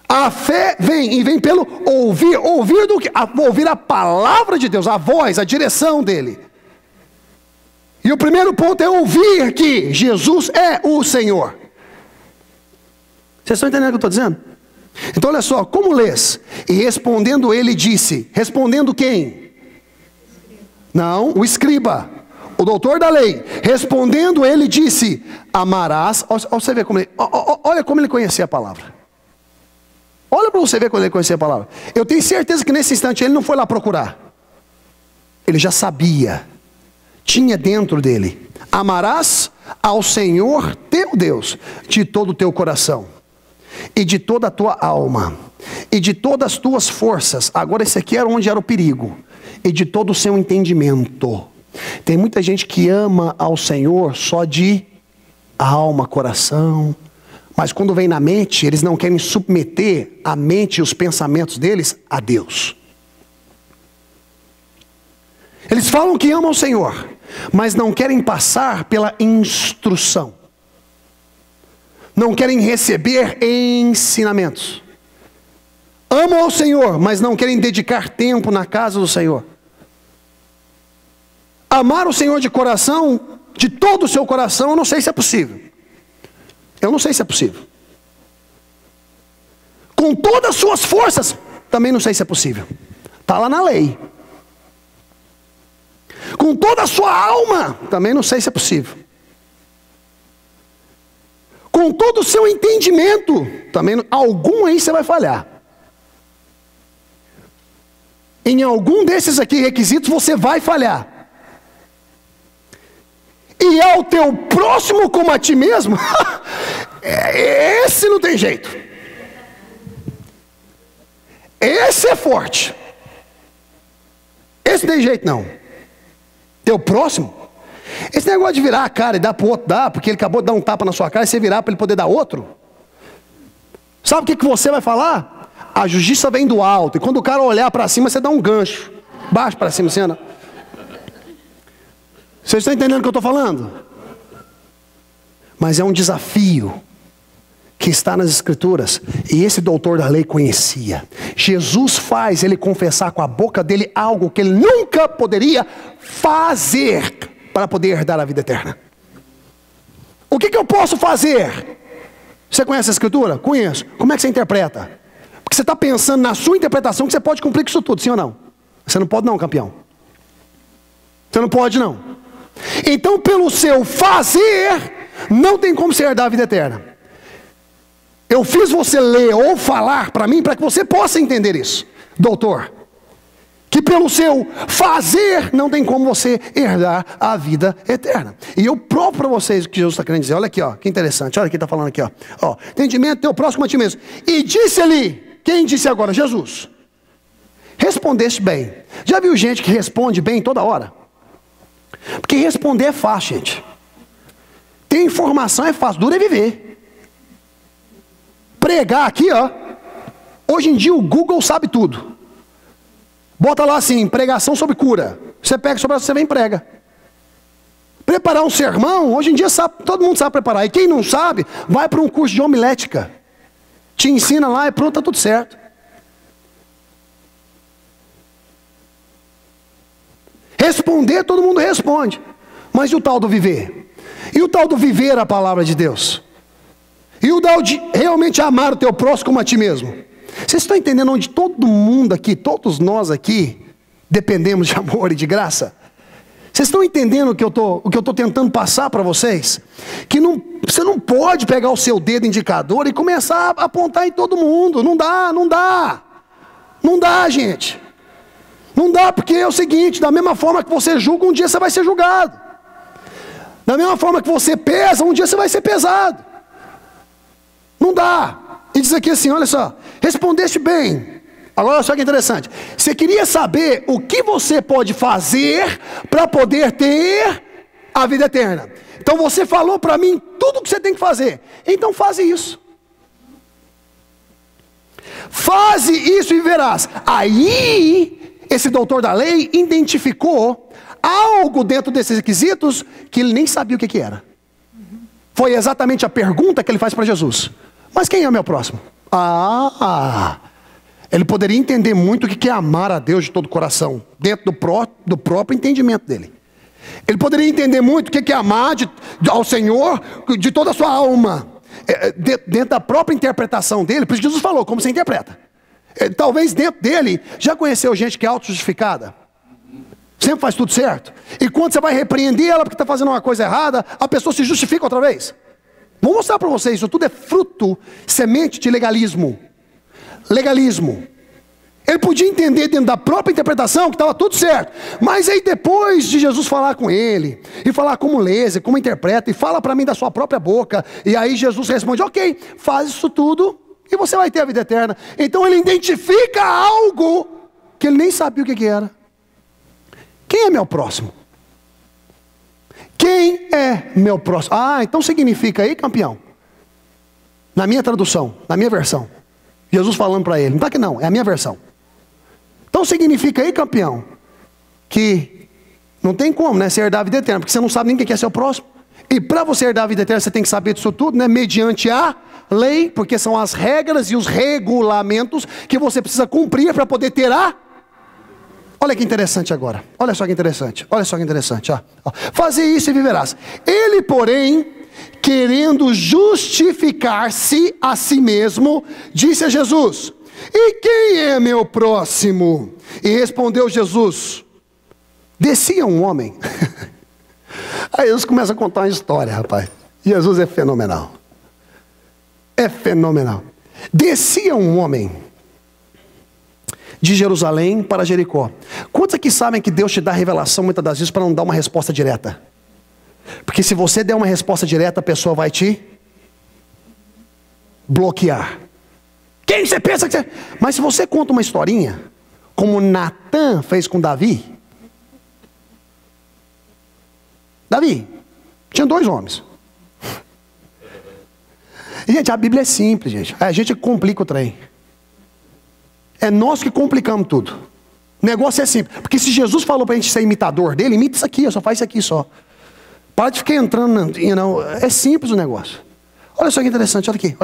A fé vem, e vem pelo ouvir. Ouvir do que? Ouvir a palavra de Deus, a voz, a direção dele. E o primeiro ponto é ouvir que Jesus é o Senhor. Vocês estão entendendo o que eu estou dizendo? Então olha só, como lês? E respondendo ele disse, respondendo quem? Não, o escriba, o doutor da lei. Respondendo ele disse, amarás. Olha você ver como ele, olha como ele conhecia a palavra. Olha para você ver quando ele conhecia a palavra. Eu tenho certeza que nesse instante ele não foi lá procurar. Ele já sabia. Tinha dentro dele. Amarás ao Senhor teu Deus de todo o teu coração. E de toda a tua alma. E de todas as tuas forças. Agora esse aqui era onde era o perigo. E de todo o seu entendimento. Tem muita gente que ama ao Senhor só de alma, coração. Mas quando vem na mente, eles não querem submeter a mente e os pensamentos deles a Deus. Eles falam que amam o Senhor, mas não querem passar pela instrução. Não querem receber ensinamentos. Amam ao Senhor, mas não querem dedicar tempo na casa do Senhor. Amar o Senhor de coração, de todo o seu coração, eu não sei se é possível. Eu não sei se é possível. Com todas as suas forças, também não sei se é possível. Está lá na lei. Com toda a sua alma, também não sei se é possível. Com todo o seu entendimento, também algum aí você vai falhar. Em algum desses aqui requisitos você vai falhar. E ao teu próximo como a ti mesmo, esse não tem jeito. Esse é forte. Esse não tem jeito não. Teu próximo, esse negócio de virar a cara e dar para o outro, dá, porque ele acabou de dar um tapa na sua cara e você virar para ele poder dar outro. Sabe o que você vai falar? A justiça vem do alto, e quando o cara olhar para cima, você dá um gancho. Baixo para cima, você anda. Vocês estão entendendo o que eu estou falando? Mas é um desafio que está nas Escrituras, e esse doutor da lei conhecia. Jesus faz ele confessar com a boca dele algo que ele nunca poderia fazer para poder herdar a vida eterna. O que eu posso fazer? Você conhece a Escritura? Conheço. Como é que você interpreta? Porque você está pensando na sua interpretação que você pode cumprir com isso tudo, sim ou não? Você não pode não, campeão. Você não pode não. Então pelo seu fazer, não tem como você herdar a vida eterna. Eu fiz você ler ou falar para mim, para que você possa entender isso, doutor. Que pelo seu fazer, não tem como você herdar a vida eterna. E eu provo para vocês o que Jesus está querendo dizer. Olha aqui, ó, que interessante. Olha o que está falando aqui, ó. Entendimento teu próximo a ti mesmo. E disse-lhe, quem disse agora? Jesus. Respondeste bem. Já viu gente que responde bem toda hora? Porque responder é fácil, gente. Ter informação é fácil, duro é viver. Pregar aqui, ó. Hoje em dia o Google sabe tudo. Bota lá assim, pregação sobre cura. Você pega sobre essa, você vem e prega. Preparar um sermão, hoje em dia sabe, todo mundo sabe preparar. E quem não sabe, vai para um curso de homilética. Te ensina lá e pronto, tá tudo certo. Responder, todo mundo responde. Mas e o tal do viver? E o tal do viver a palavra de Deus? E o tal de realmente amar o teu próximo como a ti mesmo? Vocês estão entendendo onde todo mundo aqui, todos nós aqui, dependemos de amor e de graça? Vocês estão entendendo o que eu estou tentando passar para vocês? Que você não pode pegar o seu dedo indicador e começar a apontar em todo mundo. Não dá, não dá. Não dá, gente. Não dá, porque é o seguinte, da mesma forma que você julga, um dia você vai ser julgado. Da mesma forma que você pesa, um dia você vai ser pesado. Não dá. E diz aqui assim, olha só, respondeste bem. Agora olha só que interessante. Você queria saber o que você pode fazer para poder ter a vida eterna. Então você falou para mim tudo o que você tem que fazer. Então faze isso. Faze isso e verás. Aí esse doutor da lei identificou algo dentro desses requisitos que ele nem sabia o que era. Foi exatamente a pergunta que ele faz para Jesus: mas quem é o meu próximo? Ele poderia entender muito o que é amar a Deus de todo o coração, dentro do próprio entendimento dele. Ele poderia entender muito o que é amar ao Senhor de toda a sua alma, dentro da própria interpretação dele. Por isso Jesus falou, como você interpreta. Talvez dentro dele, já conheceu gente que é auto-justificada? Sempre faz tudo certo. E quando você vai repreender ela porque está fazendo uma coisa errada, a pessoa se justifica outra vez. Vou mostrar para vocês, isso tudo é fruto, semente de legalismo. Legalismo. Ele podia entender dentro da própria interpretação que estava tudo certo. Mas aí depois de Jesus falar com ele, e falar como lê, como interpreta, e fala para mim da sua própria boca, e aí Jesus responde, ok, faz isso tudo, e você vai ter a vida eterna. Então ele identifica algo que ele nem sabia o que era. Quem é meu próximo? Quem é meu próximo? Então significa aí, campeão, na minha tradução, na minha versão, Jesus falando para ele, não está que não, é a minha versão. Então significa aí, campeão, que não tem como, né, você herdar a vida eterna, porque você não sabe nem quem é seu próximo. E para você herdar a vida eterna, você tem que saber disso tudo, né, mediante a lei, porque são as regras e os regulamentos que você precisa cumprir para poder ter a... Olha que interessante agora, olha só que interessante, ó. Fazer isso e viverás. Ele, porém, querendo justificar-se a si mesmo, disse a Jesus, e quem é meu próximo? E respondeu Jesus, descia um homem. Aí Jesus começa a contar uma história, rapaz. Jesus é fenomenal. É fenomenal. Descia um homem de Jerusalém para Jericó. Quantos aqui sabem que Deus te dá revelação muitas das vezes para não dar uma resposta direta? Porque se você der uma resposta direta, a pessoa vai te bloquear. Quem você pensa que você... Mas se você conta uma historinha, como Natã fez com Davi. Davi, tinha 2 homens. E, gente, a Bíblia é simples, gente. A gente complica o trem. É nós que complicamos tudo. O negócio é simples. Porque se Jesus falou para a gente ser imitador dele, imita isso aqui, só faz isso aqui só. Para de ficar entrando, é simples o negócio. Olha só que interessante, olha aqui.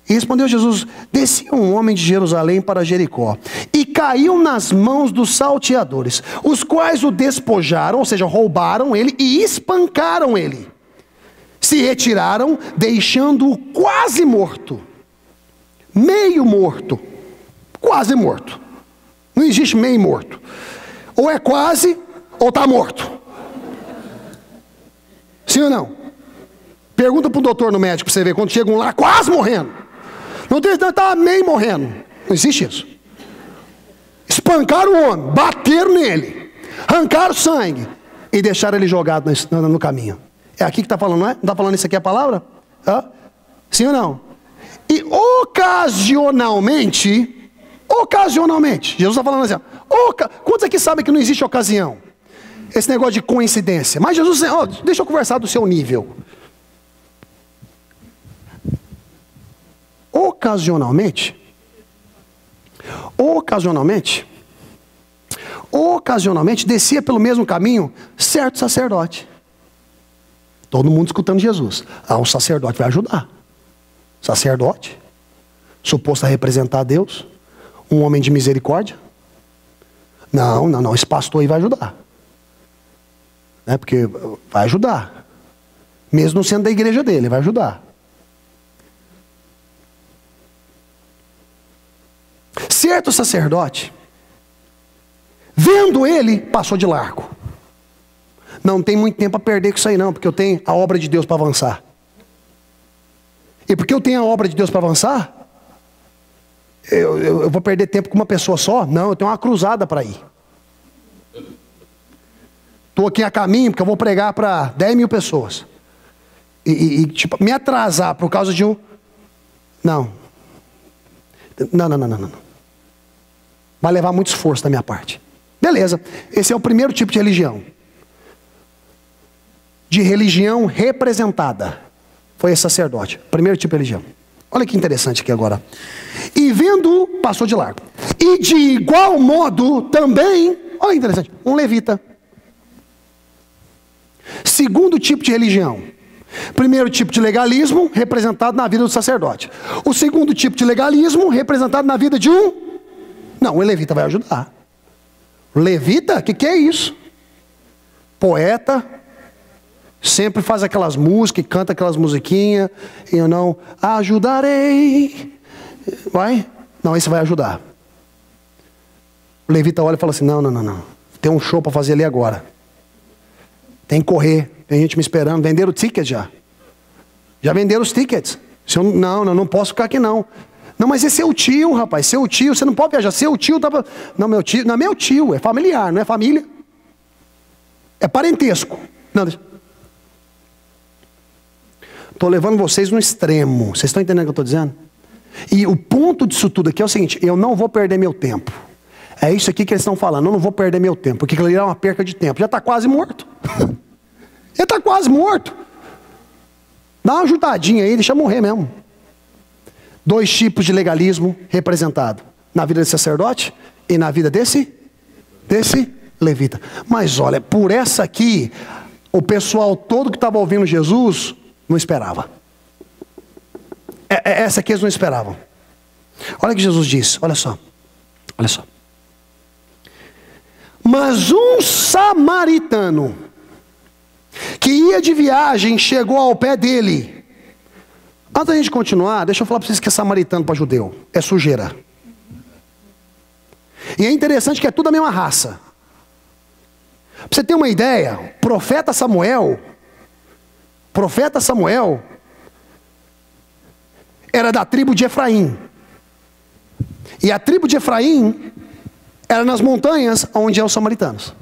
E respondeu Jesus, descia um homem de Jerusalém para Jericó, e caiu nas mãos dos salteadores, os quais o despojaram, ou seja, roubaram ele e espancaram ele. Se retiraram, deixando-o quase morto. Meio morto. Quase morto. Não existe meio morto. Ou é quase, ou está morto. Sim ou não? Pergunta para o doutor no médico para você ver, quando chegam lá quase morrendo. Não tem, está meio morrendo. Não existe isso. Espancaram o homem, bateram nele, arrancaram sangue e deixaram ele jogado no caminho. É aqui que está falando, não é? Não está falando isso aqui a palavra? Sim ou não? E ocasionalmente, Jesus está falando assim, quantos aqui sabem que não existe ocasião? Esse negócio de coincidência. Mas Jesus, deixa eu conversar do seu nível. Ocasionalmente, descia pelo mesmo caminho certo sacerdote. Todo mundo escutando Jesus. Um sacerdote vai ajudar. Sacerdote, suposto a representar Deus, um homem de misericórdia. Não, esse pastor aí vai ajudar. Porque vai ajudar. Mesmo não sendo da igreja dele, vai ajudar. Certo sacerdote, vendo ele, passou de largo. Não tem muito tempo a perder com isso aí não, porque eu tenho a obra de Deus para avançar. E porque eu tenho a obra de Deus para avançar, eu vou perder tempo com uma pessoa só? Não, eu tenho uma cruzada para ir. Estou aqui a caminho, porque eu vou pregar para 10 mil pessoas. Tipo, me atrasar por causa de um... Não. Vai levar muito esforço da minha parte. Beleza, esse é o primeiro tipo de religião. De religião representada. Foi esse sacerdote. Primeiro tipo de religião. Olha que interessante aqui agora. E vendo-o, passou de largo. E de igual modo também, olha que interessante, um levita. Segundo tipo de religião. Primeiro tipo de legalismo, representado na vida do sacerdote. O segundo tipo de legalismo, representado na vida de um... Não, o levita vai ajudar. Levita? O que é isso? Poeta, sempre faz aquelas músicas, canta aquelas musiquinhas, e eu não ajudarei. Vai? Não, esse vai ajudar. O levita olha e fala assim, não. Tem um show para fazer ali agora. Tem que correr, tem gente me esperando. Venderam o ticket já. Já venderam os tickets. Não posso ficar aqui não. Não, mas esse é o tio, rapaz, seu tio, você não pode viajar. Seu tio tava... Não, meu tio, não é meu tio, é familiar, não é família. É parentesco. Não, deixa... Estou levando vocês no extremo. Vocês estão entendendo o que eu estou dizendo? E o ponto disso tudo aqui é o seguinte, eu não vou perder meu tempo. É isso aqui que eles estão falando, eu não vou perder meu tempo, porque aquilo ali é uma perca de tempo. Já está quase morto. Já está quase morto. Dá uma ajudadinha aí, deixa morrer mesmo. Dois tipos de legalismo representado. Na vida desse sacerdote e na vida desse levita. Mas olha, por essa aqui, o pessoal todo que estava ouvindo Jesus não esperava. Essa aqui eles não esperavam. Olha o que Jesus disse, olha só. Mas um samaritano que ia de viagem chegou ao pé dele. Antes da gente continuar, deixa eu falar para vocês que é samaritano para judeu. É sujeira. E é interessante que é tudo a mesma raça. Para você ter uma ideia, profeta Samuel era da tribo de Efraim. E a tribo de Efraim era nas montanhas onde eram os samaritanos.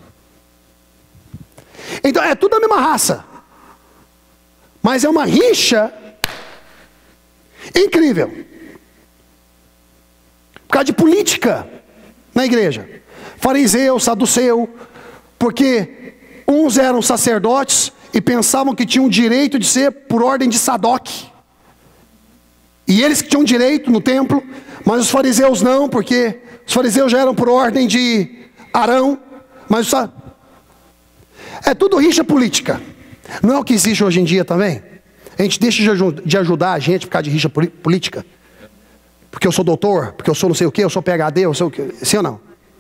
Então é tudo a mesma raça. Mas é uma rixa incrível. Por causa de política na igreja. Fariseu, saduceu. Porque uns eram sacerdotes e pensavam que tinham direito de ser por ordem de Sadoc. E eles que tinham direito no templo, mas os fariseus não, porque os fariseus já eram por ordem de Arão. Mas é tudo rixa política. Não é o que existe hoje em dia também? A gente deixa de ajudar a gente por causa de rixa política? Porque eu sou doutor, porque eu sou não sei o que, eu sou PhD, eu sou o que. Sim ou não?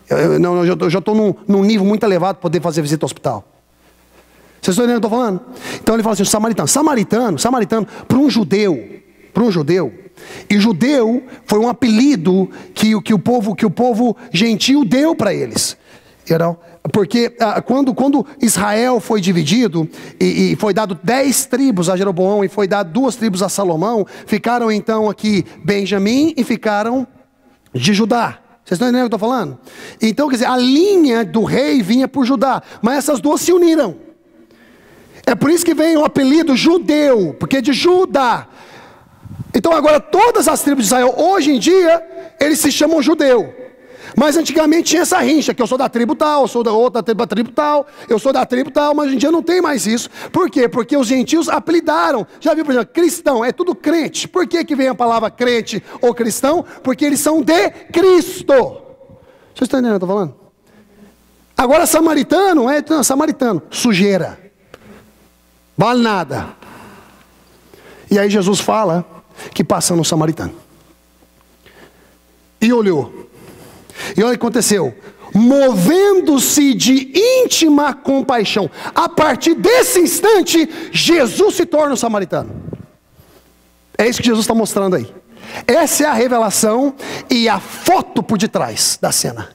Eu já estou num nível muito elevado para poder fazer visita ao hospital. Vocês estão entendendo o que eu estou falando? Então ele fala assim, samaritano, para um judeu, e judeu foi um apelido que o povo gentil deu para eles. Porque quando Israel foi dividido e foi dado 10 tribos a Jeroboão e foi dado 2 tribos a Salomão, ficaram então aqui Benjamim e ficaram de Judá. Vocês estão entendendo o que eu estou falando? Então, quer dizer, a linha do rei vinha por Judá, mas essas duas se uniram. É por isso que vem o apelido judeu, porque é de Judá. Então agora todas as tribos de Israel, hoje em dia, eles se chamam judeu. Mas antigamente tinha essa rincha, que eu sou da tribo tal, eu sou da outra tribo tal, eu sou da tribo tal, mas hoje em dia não tem mais isso. Por quê? Porque os gentios apelidaram. Já viu, por exemplo, cristão, é tudo crente. Por que vem a palavra crente ou cristão? Porque eles são de Cristo. Vocês estão entendendo o que eu estou falando? Agora samaritano, samaritano, sujeira. Vale nada. E aí Jesus fala que passando um samaritano. E olhou. E olha o que aconteceu. Movendo-se de íntima compaixão. A partir desse instante, Jesus se torna um samaritano. É isso que Jesus está mostrando aí. Essa é a revelação e a foto por detrás da cena.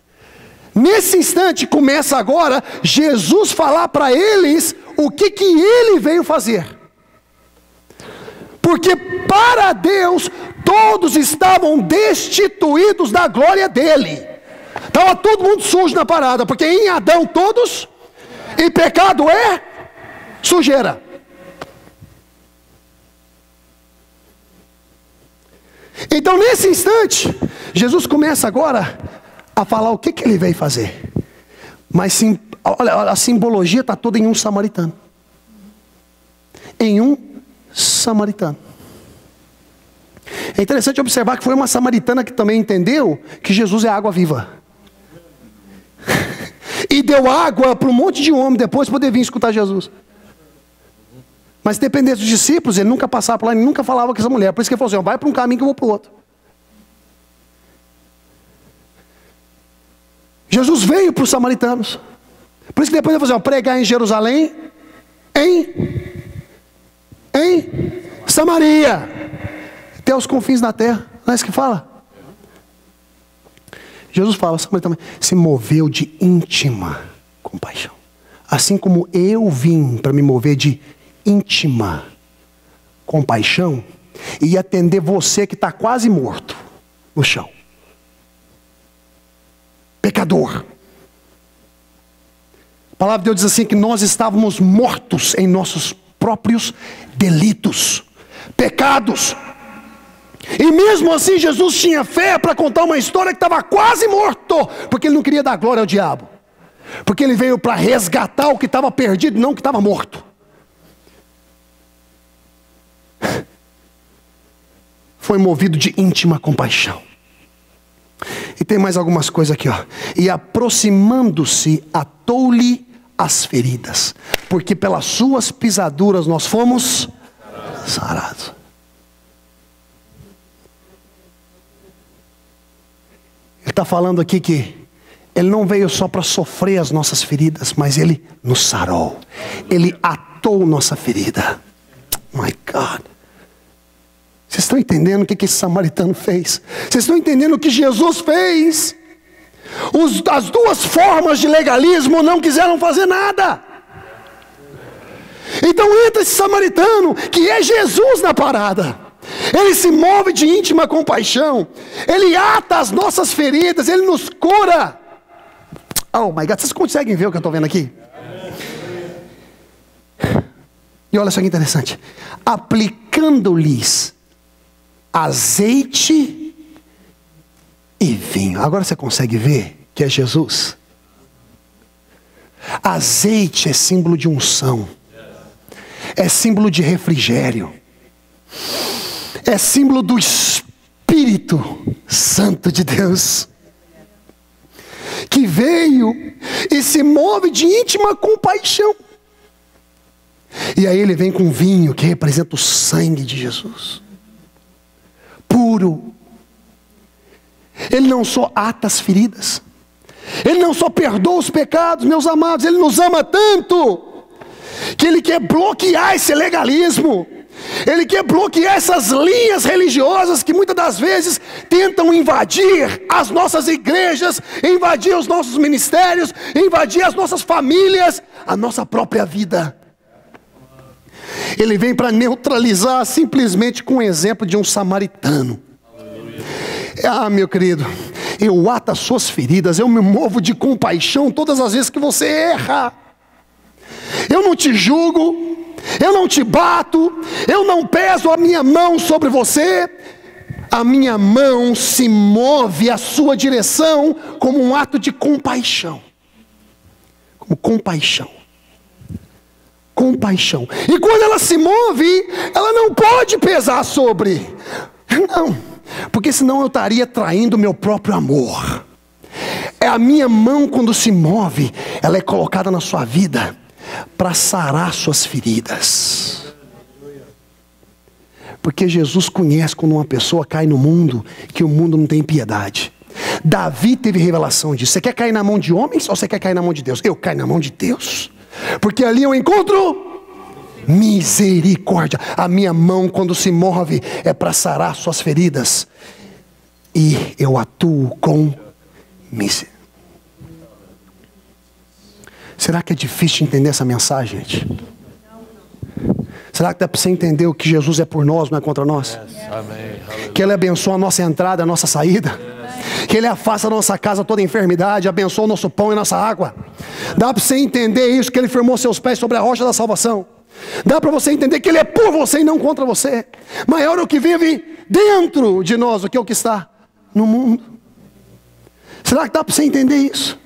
Nesse instante começa agora Jesus falar para eles o que ele veio fazer. Porque para Deus todos estavam destituídos da glória dele. Estava todo mundo sujo na parada, porque em Adão todos, e pecado é sujeira. Então nesse instante, Jesus começa agora a falar o que ele veio fazer. Mas sim, olha, a simbologia está toda em um samaritano. Em um samaritano. É interessante observar que foi uma samaritana que também entendeu que Jesus é água viva. E deu água para um monte de homem depois poder vir escutar Jesus. Mas se dependesse dos discípulos, ele nunca passava por lá, ele nunca falava com essa mulher. Por isso que ele falou assim, vai para um caminho que eu vou para o outro. Jesus veio para os samaritanos. Por isso que depois ele falou assim, pregar em Jerusalém, em Samaria, até os confins da terra. Não é isso que fala? Jesus fala, samaritano se moveu de íntima compaixão. Assim como eu vim para me mover de íntima compaixão e atender você que está quase morto no chão. Pecador. A palavra de Deus diz assim que nós estávamos mortos em nossos próprios delitos, pecados. E mesmo assim Jesus tinha fé para contar uma história que estava quase morto, porque ele não queria dar glória ao diabo. Porque ele veio para resgatar o que estava perdido, não o que estava morto. Foi movido de íntima compaixão. E tem mais algumas coisas aqui, ó. E aproximando-se, atou-lhe as feridas, porque pelas suas pisaduras nós fomos sarados. Ele está falando aqui que ele não veio só para sofrer as nossas feridas, mas ele nos sarou. Ele atou nossa ferida. My God. Vocês estão entendendo o que esse samaritano fez? Vocês estão entendendo o que Jesus fez? As duas formas de legalismo não quiseram fazer nada. Então entra esse samaritano, que é Jesus na parada. Ele se move de íntima compaixão. Ele ata as nossas feridas. Ele nos cura. Oh my God, vocês conseguem ver o que eu estou vendo aqui? E olha só que interessante. Aplicando-lhes azeite e vinho. Agora você consegue ver que é Jesus? Azeite é símbolo de unção. É símbolo de refrigério. É símbolo do Espírito Santo de Deus, que veio e se move de íntima compaixão. E aí ele vem com vinho, que representa o sangue de Jesus, puro. Ele não só ata as feridas, ele não só perdoa os pecados, meus amados, ele nos ama tanto, que ele quer bloquear esse legalismo. Ele quer bloquear essas linhas religiosas que muitas das vezes tentam invadir as nossas igrejas, invadir os nossos ministérios, invadir as nossas famílias, a nossa própria vida. Ele vem para neutralizar simplesmente com o exemplo de um samaritano. Ah, meu querido, eu ato as suas feridas, eu me movo de compaixão todas as vezes que você erra. Eu não te julgo, eu não te bato, eu não peso a minha mão sobre você. A minha mão se move à sua direção como um ato de compaixão. Como compaixão. Compaixão. E quando ela se move, ela não pode pesar sobre. Não, porque senão eu estaria traindo o meu próprio amor. É a minha mão quando se move, ela é colocada na sua vida para sarar suas feridas. Porque Jesus conhece quando uma pessoa cai no mundo, que o mundo não tem piedade. Davi teve revelação disso. Você quer cair na mão de homens ou você quer cair na mão de Deus? Eu caio na mão de Deus, porque ali eu encontro misericórdia. A minha mão quando se move é para sarar suas feridas, e eu atuo com misericórdia. Será que é difícil entender essa mensagem, gente? Será que dá para você entender o que Jesus é por nós, não é contra nós? Que Ele abençoa a nossa entrada, a nossa saída. Que Ele afasta a nossa casa toda enfermidade, abençoa o nosso pão e nossa água. Dá para você entender isso, que Ele firmou seus pés sobre a rocha da salvação. Dá para você entender que Ele é por você e não contra você. Maior é o que vive dentro de nós do que o que está no mundo. Será que dá para você entender isso?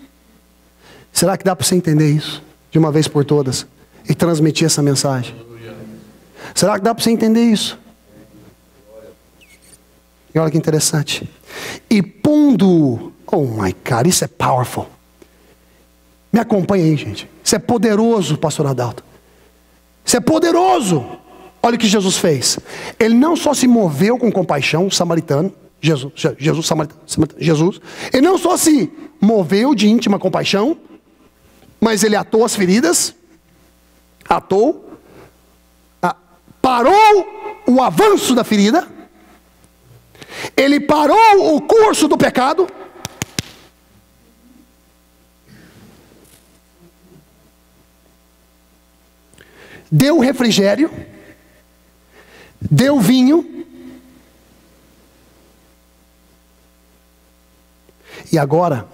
Será que dá para você entender isso de uma vez por todas e transmitir essa mensagem? Será que dá para você entender isso? E olha que interessante. E pondo, oh my God, isso é powerful. Me acompanha aí, gente. Isso é poderoso, pastor Adalto. Isso é poderoso. Olha o que Jesus fez. Ele não só se moveu com compaixão, samaritano, Jesus. Ele não só se moveu de íntima compaixão, mas ele atou as feridas, parou o avanço da ferida, ele parou o curso do pecado, deu refrigério, deu vinho, e agora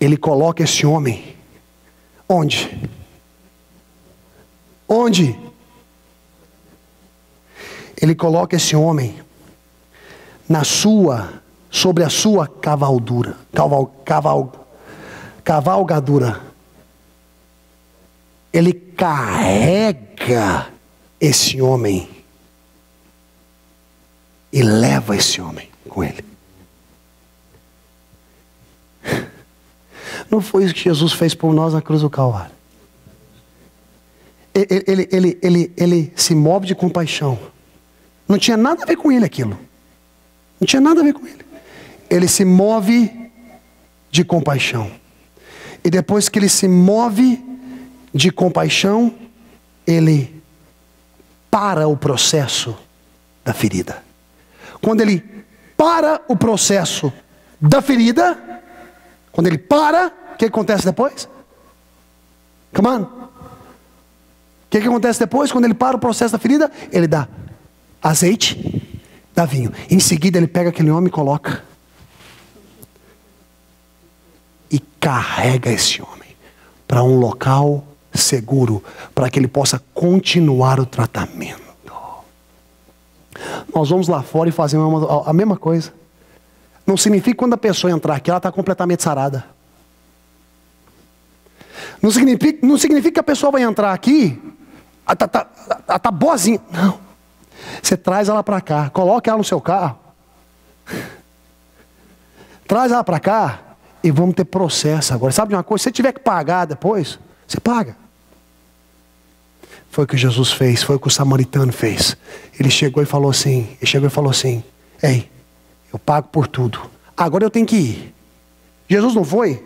ele coloca esse homem onde? Onde? Ele coloca esse homem sobre a sua cavalgadura. Ele carrega esse homem e leva esse homem com ele. Não foi isso que Jesus fez por nós na cruz do Calvário. Ele se move de compaixão. Não tinha nada a ver com ele aquilo. Não tinha nada a ver com ele. Ele se move de compaixão. E depois que ele se move de compaixão, ele para o processo da ferida. Quando ele para o processo da ferida, quando ele para, o que acontece depois? Come on. O que acontece depois? Quando ele para o processo da ferida, ele dá azeite, dá vinho. Em seguida ele pega aquele homem e coloca. E carrega esse homem para um local seguro, para que ele possa continuar o tratamento. Nós vamos lá fora e fazer a mesma coisa. Não significa que quando a pessoa entrar aqui, ela está completamente sarada. Não significa que a pessoa vai entrar aqui, ela está boazinha. Não. Você traz ela para cá, coloca ela no seu carro. Traz ela para cá e vamos ter processo agora. Sabe de uma coisa? Se você tiver que pagar depois, você paga. Foi o que Jesus fez, foi o que o samaritano fez. Ele chegou e falou assim, ei, eu pago por tudo. Agora eu tenho que ir. Jesus não foi?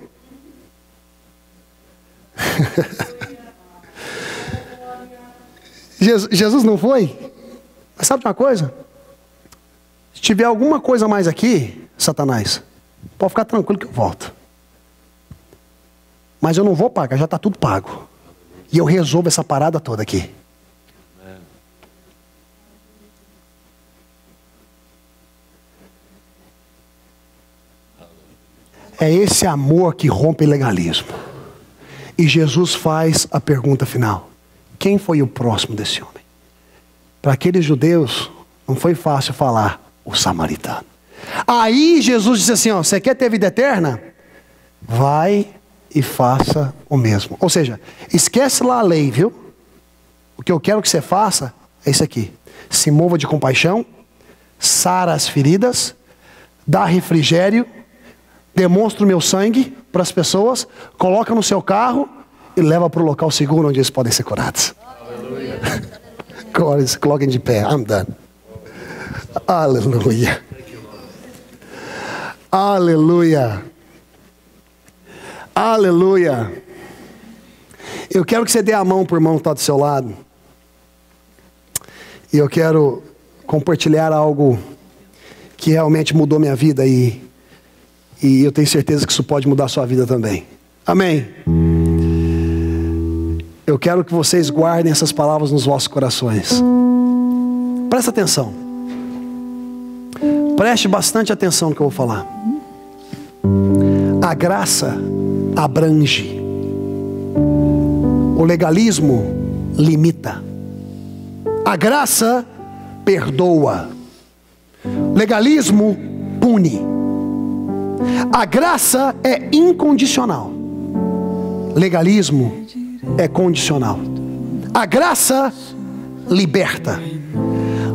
Jesus não foi? Mas sabe de uma coisa? Se tiver alguma coisa mais aqui, Satanás, pode ficar tranquilo que eu volto. Mas eu não vou pagar, já está tudo pago. E eu resolvo essa parada toda aqui. É esse amor que rompe o legalismo. E Jesus faz a pergunta final: quem foi o próximo desse homem? Para aqueles judeus, não foi fácil falar o samaritano. Aí Jesus disse assim: ó, você quer ter vida eterna? Vai e faça o mesmo. Ou seja, esquece lá a lei, viu? O que eu quero que você faça é isso aqui: se mova de compaixão, sara as feridas, dá refrigério, demonstra o meu sangue para as pessoas, coloca no seu carro e leva para o local seguro onde eles podem ser curados. Aleluia. Coloquem de pé. I'm done. Aleluia. Aleluia. Aleluia. Eu quero que você dê a mão para o irmão que está do seu lado. E eu quero compartilhar algo que realmente mudou minha vida e eu tenho certeza que isso pode mudar a sua vida também. Amém. Eu quero que vocês guardem essas palavras nos vossos corações. Presta atenção. Preste bastante atenção no que eu vou falar. A graça abrange. O legalismo limita. A graça perdoa. O legalismo pune. A graça é incondicional. Legalismo é condicional. A graça liberta.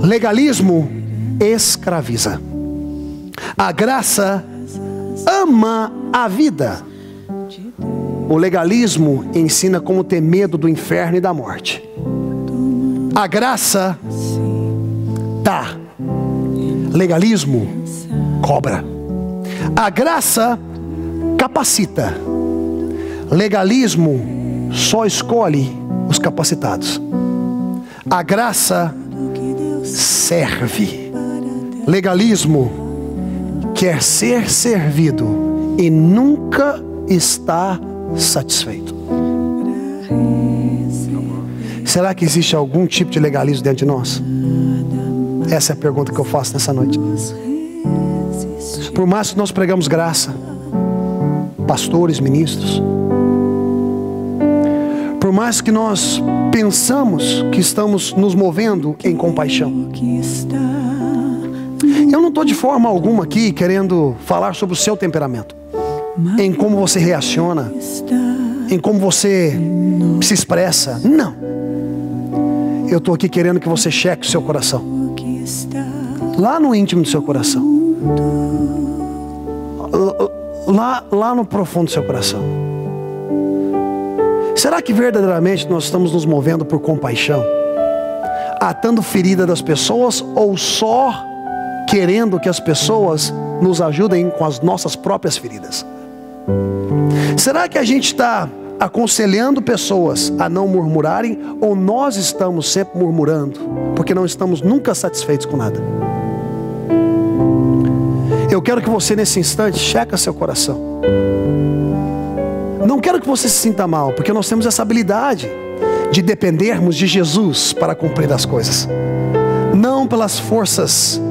Legalismo escraviza. A graça ama a vida. O legalismo ensina como ter medo do inferno e da morte. A graça dá. Legalismo cobra. A graça capacita. Legalismo só escolhe os capacitados. A graça serve. Legalismo quer ser servido e nunca está satisfeito. Será que existe algum tipo de legalismo dentro de nós? Essa é a pergunta que eu faço nessa noite. Por mais que nós pregamos graça, pastores, ministros, por mais que nós pensamos que estamos nos movendo em compaixão, eu não estou de forma alguma aqui querendo falar sobre o seu temperamento, em como você reaciona, em como você se expressa. Não. Eu estou aqui querendo que você cheque o seu coração, lá no íntimo do seu coração, lá no profundo do seu coração. Será que verdadeiramente nós estamos nos movendo por compaixão, atando ferida das pessoas, ou só querendo que as pessoas nos ajudem com as nossas próprias feridas? Será que a gente está aconselhando pessoas a não murmurarem, ou nós estamos sempre murmurando porque não estamos nunca satisfeitos com nada? Eu quero que você nesse instante cheque seu coração. Não quero que você se sinta mal, porque nós temos essa habilidade de dependermos de Jesus para cumprir as coisas, não pelas forças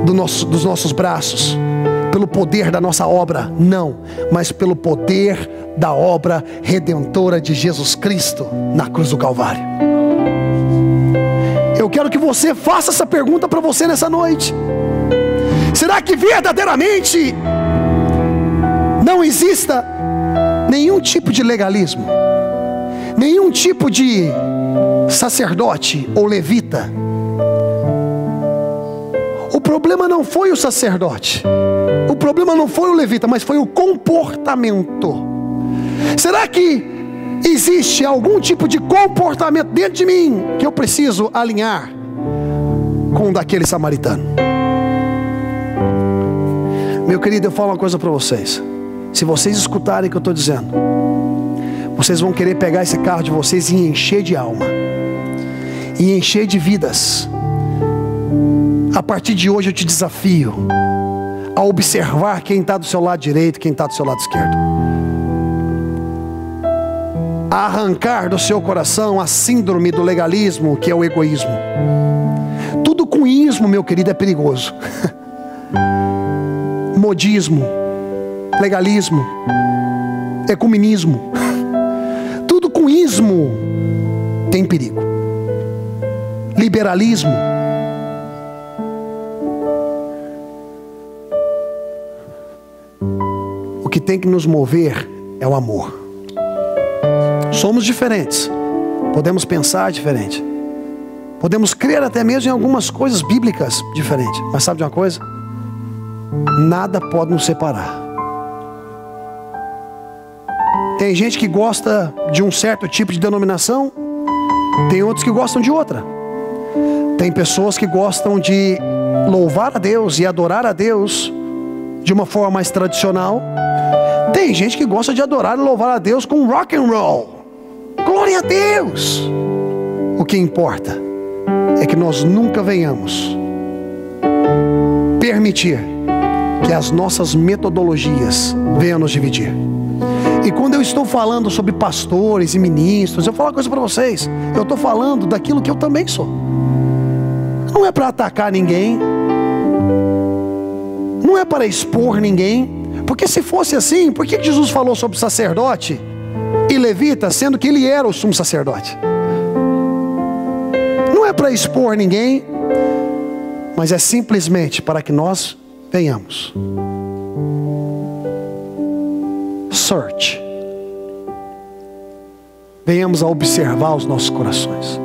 dos nossos braços, pelo poder da nossa obra, não, mas pelo poder da obra redentora de Jesus Cristo na cruz do Calvário. Eu quero que você faça essa pergunta para você nessa noite. Será que verdadeiramente não exista nenhum tipo de legalismo, nenhum tipo de sacerdote ou levita? O problema não foi o sacerdote, o problema não foi o levita, mas foi o comportamento. Será que existe algum tipo de comportamento dentro de mim que eu preciso alinhar com o daquele samaritano? Meu querido, eu falo uma coisa para vocês. Se vocês escutarem o que eu estou dizendo, vocês vão querer pegar esse carro de vocês e encher de alma, e encher de vidas. A partir de hoje eu te desafio a observar quem está do seu lado direito, quem está do seu lado esquerdo, a arrancar do seu coração a síndrome do legalismo, que é o egoísmo. Tudo com ismo, meu querido, é perigoso. Modismo, legalismo, ecumenismo, tudo com ismo tem perigo. Liberalismo. O que tem que nos mover é o amor. Somos diferentes, podemos pensar diferente, podemos crer até mesmo em algumas coisas bíblicas diferentes, mas sabe de uma coisa? Nada pode nos separar. Tem gente que gosta de um certo tipo de denominação, tem outros que gostam de outra. Tem pessoas que gostam de louvar a Deus e adorar a Deus de uma forma mais tradicional. Tem gente que gosta de adorar e louvar a Deus com rock and roll. Glória a Deus! O que importa é que nós nunca venhamos permitir que as nossas metodologias venham nos dividir. E quando eu estou falando sobre pastores e ministros, eu falo uma coisa para vocês, eu estou falando daquilo que eu também sou. Não é para atacar ninguém, não é para expor ninguém, porque se fosse assim, por que Jesus falou sobre sacerdote e levita, sendo que ele era o sumo sacerdote? Não é para expor ninguém, mas é simplesmente para que nós venhamos venhamos a observar os nossos corações.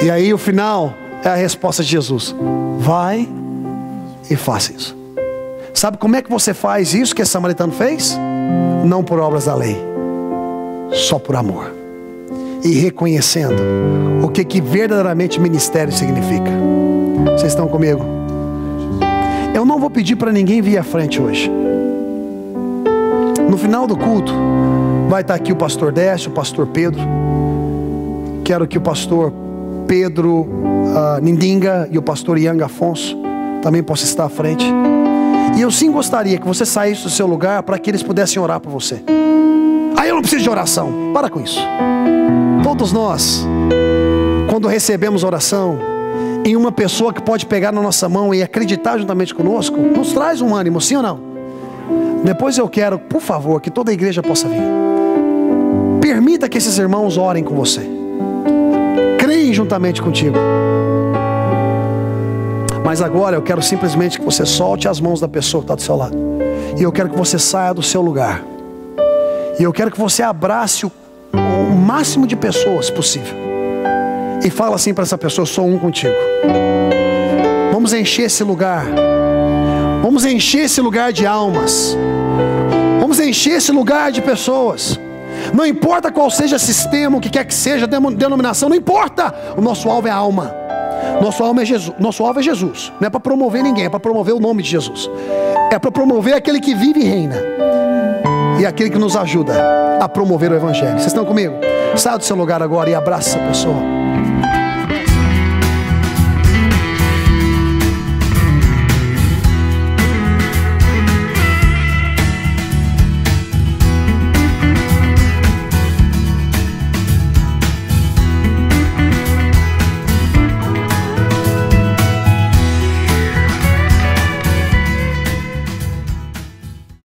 E aí o final é a resposta de Jesus: vai e faça isso. Sabe como é que você faz isso que esse samaritano fez? Não por obras da lei, só por amor. E reconhecendo o que verdadeiramente ministério significa. Vocês estão comigo? Eu não vou pedir para ninguém vir à frente hoje. No final do culto vai estar aqui o pastor Décio, o pastor Pedro. Quero que o pastor Pedro Nindinga e o pastor Yang Afonso também possam estar à frente. E eu sim gostaria que você saísse do seu lugar para que eles pudessem orar por você. Aí eu não preciso de oração. Para com isso. Todos nós, quando recebemos oração em uma pessoa que pode pegar na nossa mão e acreditar juntamente conosco, nos traz um ânimo, sim ou não? Depois eu quero, por favor, que toda a igreja possa vir. Permita que esses irmãos orem com você. Creem juntamente contigo. Mas agora eu quero simplesmente que você solte as mãos da pessoa que está do seu lado. E eu quero que você saia do seu lugar. E eu quero que você abrace o máximo de pessoas possível. E fala assim para essa pessoa: eu sou um contigo. Vamos encher esse lugar. Vamos encher esse lugar de almas. Vamos encher esse lugar de pessoas. Não importa qual seja sistema, o que quer que seja, denominação, não importa. O nosso alvo é a alma. Nosso alvo é Jesus. Nosso alvo é Jesus. Não é para promover ninguém, é para promover o nome de Jesus. É para promover aquele que vive e reina. E aquele que nos ajuda a promover o Evangelho. Vocês estão comigo? Saia do seu lugar agora e abraça essa pessoa.